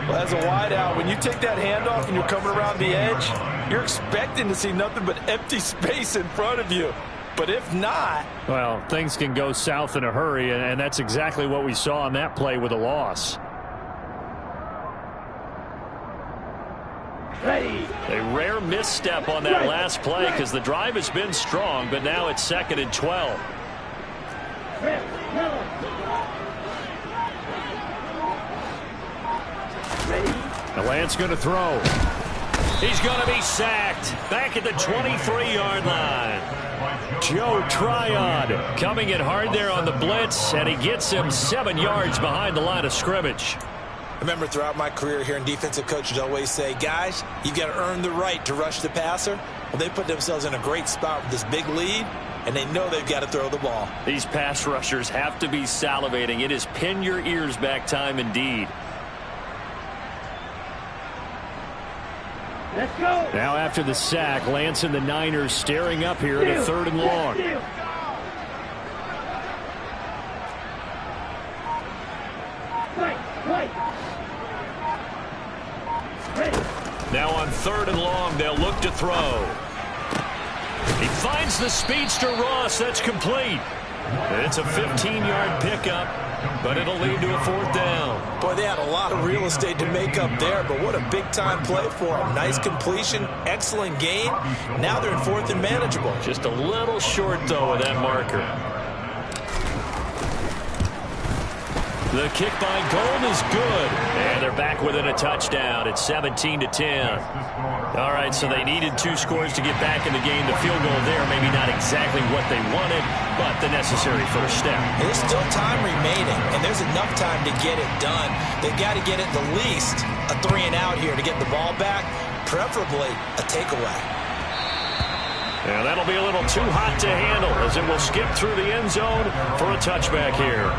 Well, as a wideout, when you take that handoff and you're coming around the edge, you're expecting to see nothing but empty space in front of you. But if not... Well, things can go south in a hurry, and that's exactly what we saw on that play with a loss. Ready. A rare misstep on that last play because the drive has been strong, but now it's 2nd and 12. The Lance going to throw. He's going to be sacked back at the 23-yard line. Joe Tryon coming in hard there on the blitz, and he gets him 7 yards behind the line of scrimmage. I remember throughout my career hearing defensive coaches always say, guys, you've got to earn the right to rush the passer. Well, they put themselves in a great spot with this big lead, and they know they've got to throw the ball. These pass rushers have to be salivating. It is pin your ears back time indeed. Let's go. Now after the sack, Lance and the Niners staring up here at a 3rd and long. Now on 3rd and long, they'll look to throw. He finds the speedster Ross. That's complete. It's a 15-yard pickup, but it'll lead to a 4th down. Boy, they had a lot of real estate to make up there, but what a big-time play for them. Nice completion, excellent gain. Now they're in 4th and manageable. Just a little short, though, of that marker. The kick by Gold is good. And they're back within a touchdown. It's 17-10. All right, so they needed 2 scores to get back in the game. The field goal there, maybe not exactly what they wanted, but the necessary first step. There's still time remaining, and there's enough time to get it done. They've got to get at the least a 3-and-out here to get the ball back, preferably a takeaway. And that'll be a little too hot to handle as it will skip through the end zone for a touchback here.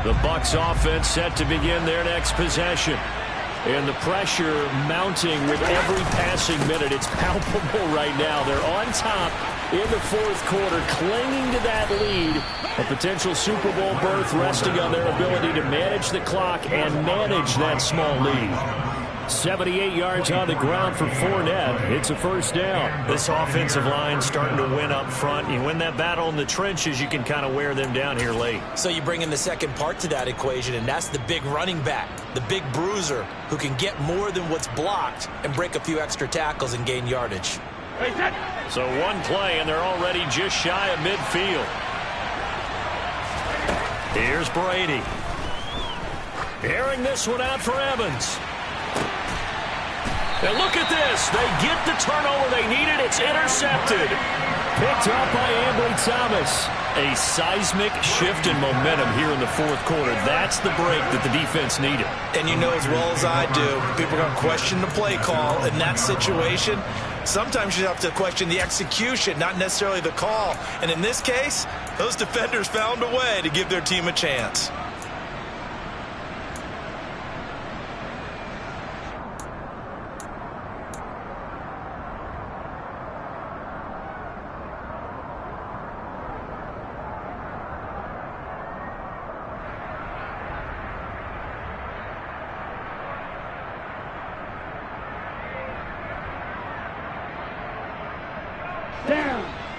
The Bucs offense set to begin their next possession. And the pressure mounting with every passing minute. It's palpable right now. They're on top in the 4th quarter, clinging to that lead. A potential Super Bowl berth resting on their ability to manage the clock and manage that small lead. 78 yards on the ground for Fournette. It's a 1st down. This offensive line starting to win up front. You win that battle in the trenches, you can kind of wear them down here late. So you bring in the second part to that equation, and that's the big running back, the big bruiser, who can get more than what's blocked and break a few extra tackles and gain yardage. So one play, and they're already just shy of midfield. Here's Brady. Airing this one out for Evans. And look at this. They get the turnover they needed. It's intercepted. Picked up by Ambry Thomas. A seismic shift in momentum here in the 4th quarter. That's the break that the defense needed. And you know as well as I do, people are going to question the play call in that situation. Sometimes you have to question the execution, not necessarily the call. And in this case, those defenders found a way to give their team a chance.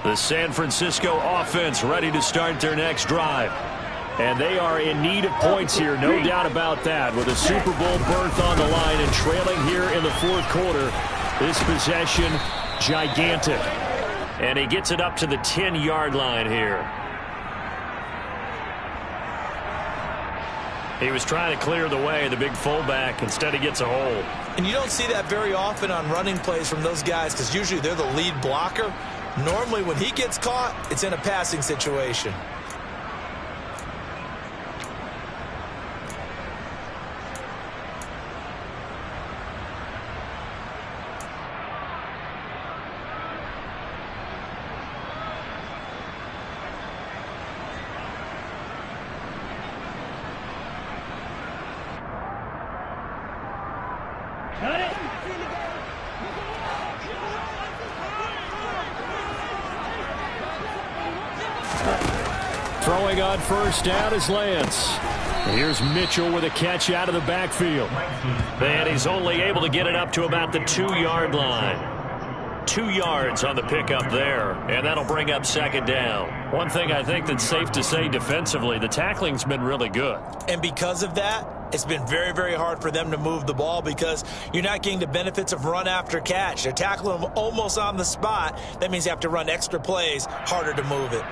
The San Francisco offense ready to start their next drive. And they are in need of points here, no doubt about that. With a Super Bowl berth on the line and trailing here in the 4th quarter, this possession gigantic. And he gets it up to the 10-yard line here. He was trying to clear the way, the big fullback. Instead, he gets a hold. And you don't see that very often on running plays from those guys because usually they're the lead blocker. Normally when he gets caught, it's in a passing situation. Throwing on first down is Lance. Here's Mitchell with a catch out of the backfield. And he's only able to get it up to about the 2-yard line. 2 yards on the pickup there, and that'll bring up second down. One thing I think that's safe to say defensively, the tackling's been really good. And because of that, it's been very, very hard for them to move the ball because you're not getting the benefits of run after catch. They're tackling them almost on the spot. That means you have to run extra plays, harder to move it.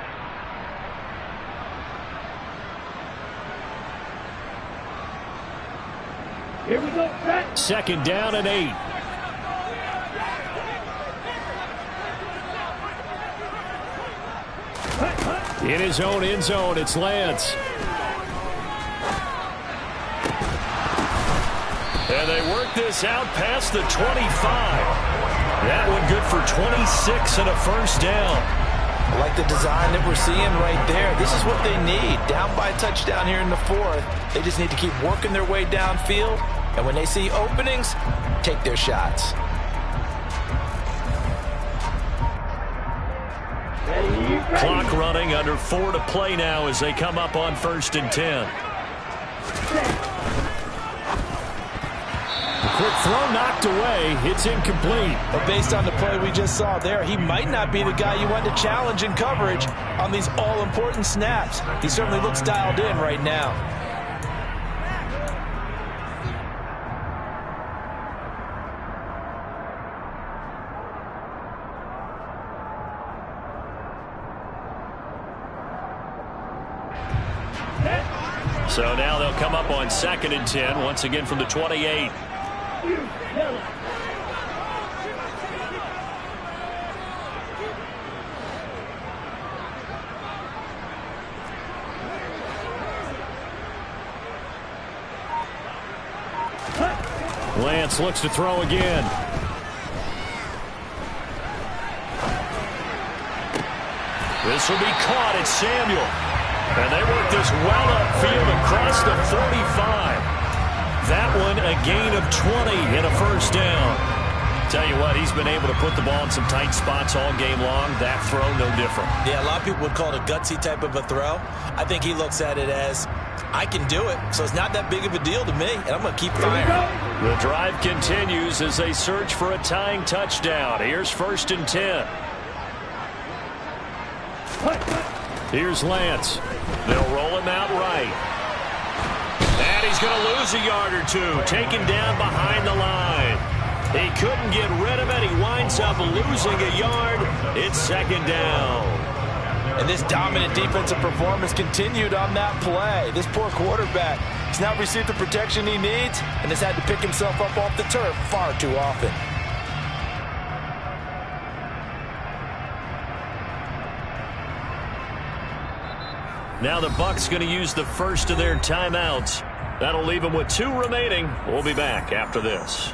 Here we go, second down and 8. In his own end zone, it's Lance. And they work this out past the 25. That one good for 26 and a first down. I like the design that we're seeing right there. This is what they need. Down by a touchdown here in the 4th. They just need to keep working their way downfield. And when they see openings, take their shots. Clock running, under 4 to play now as they come up on 1st and 10. Quick throw knocked away. It's incomplete. But based on the play we just saw there, he might not be the guy you want to challenge in coverage on these all-important snaps. He certainly looks dialed in right now. So now they'll come up on 2nd and 10, once again from the 28. Lance looks to throw again. This will be caught. It's Samuel. And they work this well upfield across the 45. That one a gain of 20 and a first down. Tell you what, he's been able to put the ball in some tight spots all game long. That throw, no different. Yeah, a lot of people would call it a gutsy type of a throw. I think he looks at it as, I can do it, so it's not that big of a deal to me, and I'm going to keep firing. The drive continues as they search for a tying touchdown. Here's 1st and 10. Here's Lance. They'll roll him out right. And he's going to lose a yard or two. Taken down behind the line. He couldn't get rid of it. He winds up losing a yard. It's 2nd down. And this dominant defensive performance continued on that play. This poor quarterback has now received the protection he needs and has had to pick himself up off the turf far too often. Now the Bucs going to use the first of their timeouts. That'll leave them with 2 remaining. We'll be back after this.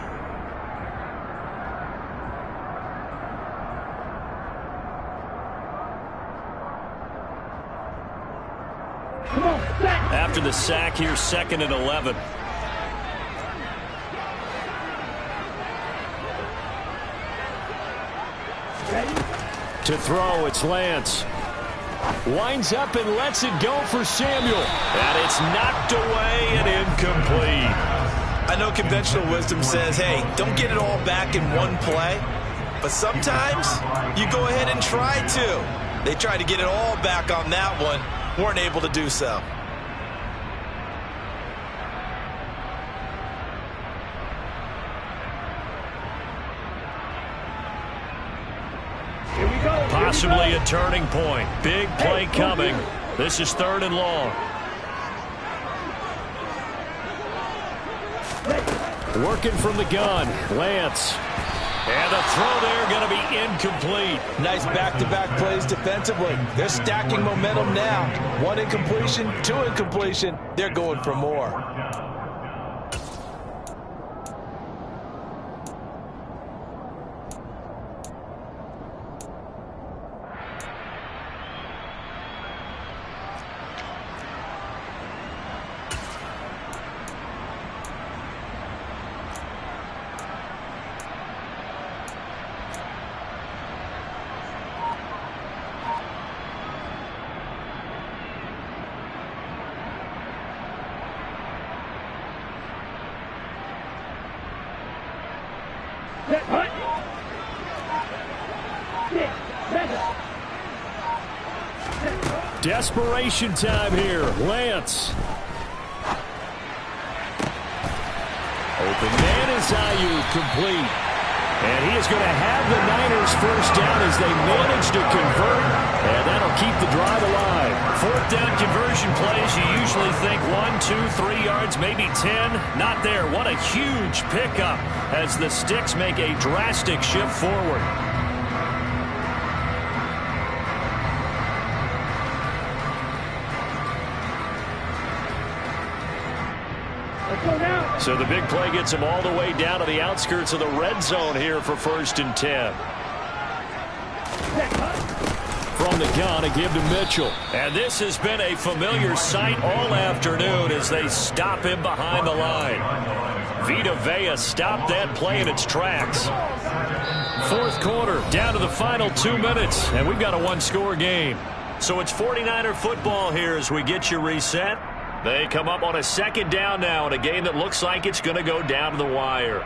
After the sack, here's 2nd and 11. To throw, it's Lance. Winds up and lets it go for Samuel. And it's knocked away and incomplete. I know conventional wisdom says, hey, don't get it all back in one play. But sometimes you go ahead and try to. They tried to get it all back on that one. Weren't able to do so. Possibly a turning point. Big play coming. This is 3rd and long. Working from the gun, Lance. And the throw there going to be incomplete. Nice back-to-back plays defensively. They're stacking momentum now. 1 incompletion, 2 incompletion. They're going for more. Desperation time here. Lance. Open man is Ayuk, complete. And he is going to have the Niners first down as they manage to convert. And that'll keep the drive alive. 4th down conversion plays, you usually think 1, 2, 3 yards, maybe 10. Not there. What a huge pickup as the Sticks make a drastic shift forward. So the big play gets him all the way down to the outskirts of the red zone here for 1st and 10. From the gun, a give to Mitchell. And this has been a familiar sight all afternoon as they stop him behind the line. Vita Vea stopped that play in its tracks. 4th quarter, down to the final 2 minutes, and we've got a 1-score game. So it's 49er football here as we get you reset. They come up on a 2nd down now in a game that looks like it's going to go down to the wire.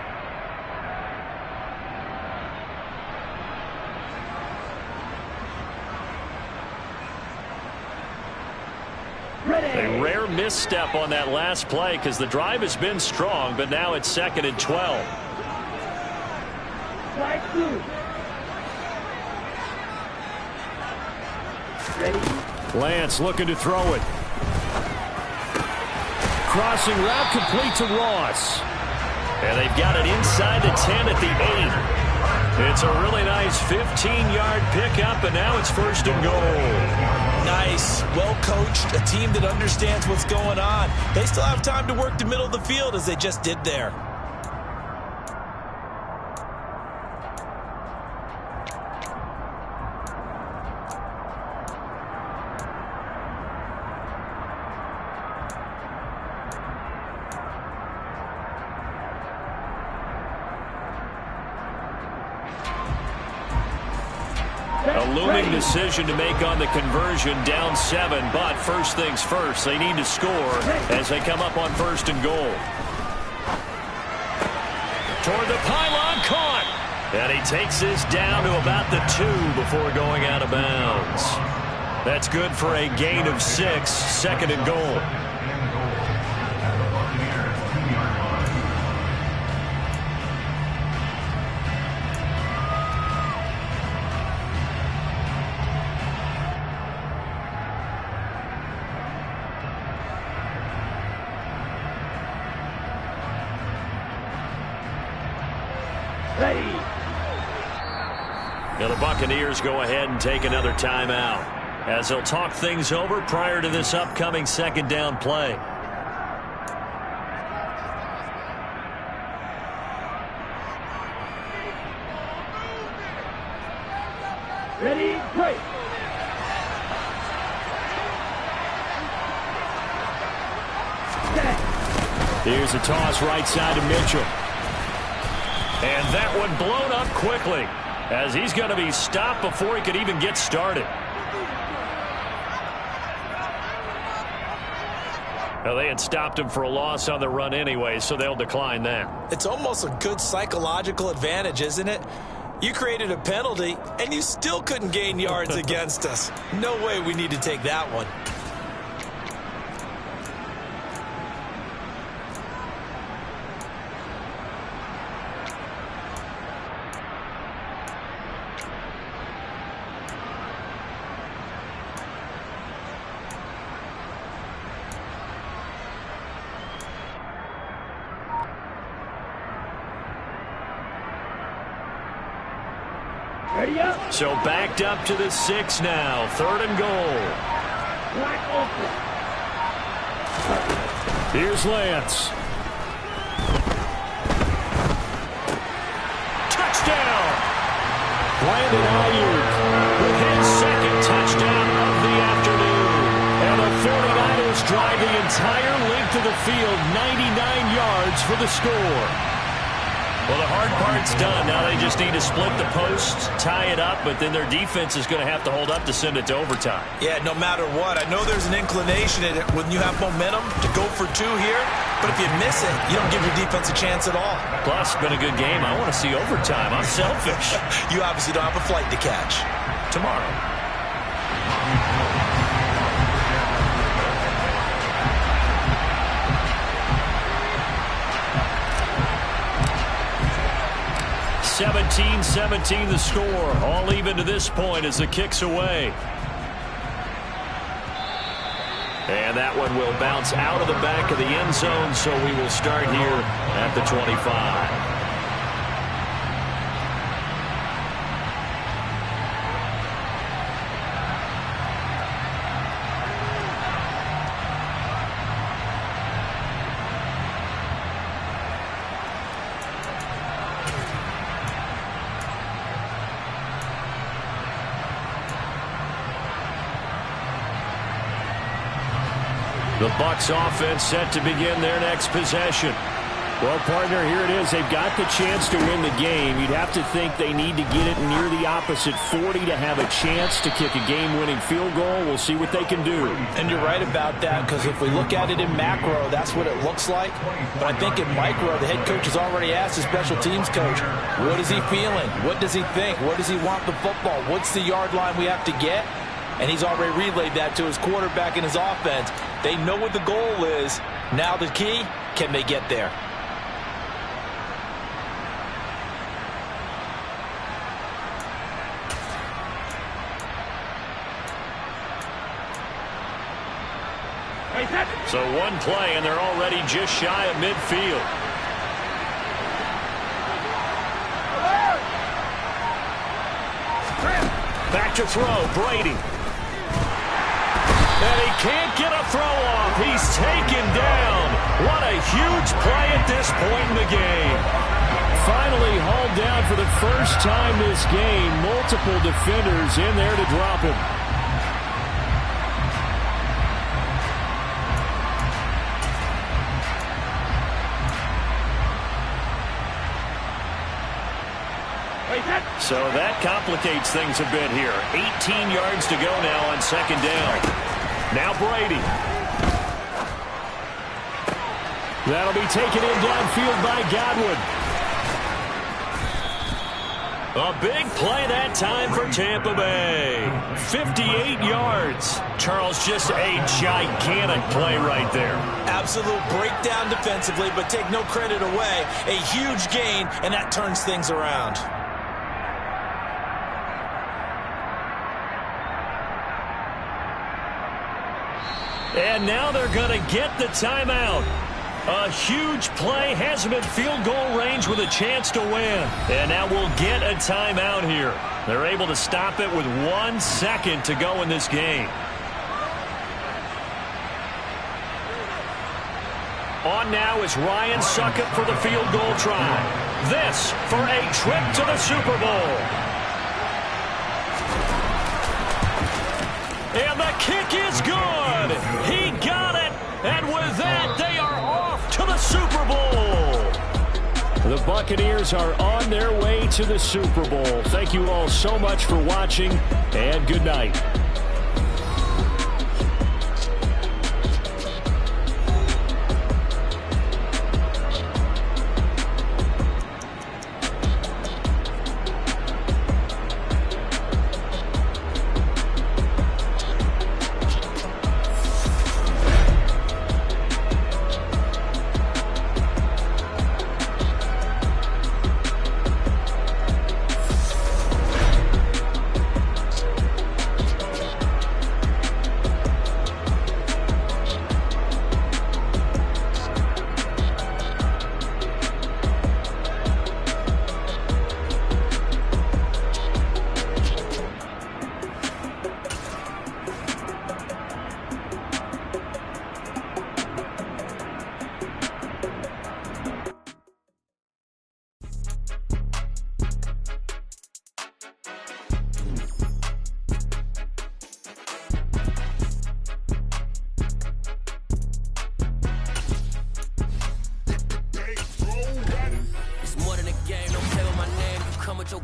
A rare misstep on that last play because the drive has been strong, but now it's 2nd and 12. Lance looking to throw it. Crossing route complete to Ross. And they've got it inside the 10 at the 8. It's a really nice 15-yard pickup, and now it's 1st and goal. Nice, well-coached, a team that understands what's going on. They still have time to work the middle of the field as they just did there. A looming decision to make on the conversion, down 7, but first things first, they need to score as they come up on 1st and goal. Toward the pylon, caught! And he takes this down to about the 2 before going out of bounds. That's good for a gain of 6, 2nd and goal. Now the Buccaneers go ahead and take another timeout as they'll talk things over prior to this upcoming 2nd down play. Ready, play. Here's a toss right side to Mitchell. And that one blown up quickly as he's going to be stopped before he could even get started. Now, they had stopped him for a loss on the run anyway, so they'll decline that. It's almost a good psychological advantage, isn't it? You created a penalty, and you still couldn't gain yards against us. No way we need to take that one. Ready up. So backed up to the 6 now. 3rd and goal. Wide open. Here's Lance. Touchdown! Brandon Ayuk with his 2nd touchdown of the afternoon. And the 49ers drive the entire length of the field, 99 yards for the score. Well, the hard part's done. Now they just need to split the posts, tie it up, but then their defense is going to have to hold up to send it to overtime. Yeah, no matter what. I know there's an inclination in it when you have momentum to go for 2 here, but if you miss it, you don't give your defense a chance at all. Plus, it's been a good game. I want to see overtime. I'm selfish. You obviously don't have a flight to catch. Tomorrow. 17-17 the score. All even to this point as the kick's away. And that one will bounce out of the back of the end zone, so we will start here at the 25. The Bucs offense set to begin their next possession. Well, partner, here it is. They've got the chance to win the game. You'd have to think they need to get it near the opposite 40 to have a chance to kick a game-winning field goal. We'll see what they can do. And you're right about that, because if we look at it in macro, that's what it looks like. But I think in micro, the head coach has already asked the special teams coach, what is he feeling? What does he think? Where does he want the football? What's the yard line we have to get? And he's already relayed that to his quarterback and his offense. They know what the goal is. Now the key, can they get there? So one play, and they're already just shy of midfield. Back to throw, Brady. And he can't get a throw off. He's taken down. What a huge play at this point in the game. Finally hauled down for the first time this game. Multiple defenders in there to drop him. So that complicates things a bit here. 18 yards to go now on 2nd down. Now Brady. That'll be taken in downfield by Godwin. A big play that time for Tampa Bay. 58 yards. Charles, just a gigantic play right there. Absolute breakdown defensively, but take no credit away. A huge gain, and that turns things around. And now they're going to get the timeout. A huge play has them in field goal range with a chance to win. And now we'll get a timeout here. They're able to stop it with 1 second to go in this game. On now is Ryan Succop for the field goal try. This for a trip to the Super Bowl. And the kick is good. He got it. And with that, they are off to the Super Bowl. The Buccaneers are on their way to the Super Bowl. Thank you all so much for watching, and good night.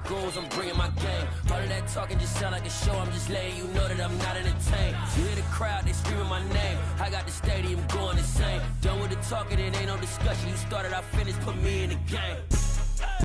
goons, I'm bringing my game. All of that talking just sound like a show, I'm just letting you know that I'm not entertained. You hear the crowd, they screaming my name. I got the stadium going insane. Done with the talking, it ain't no discussion. You started, I finished, put me in the game.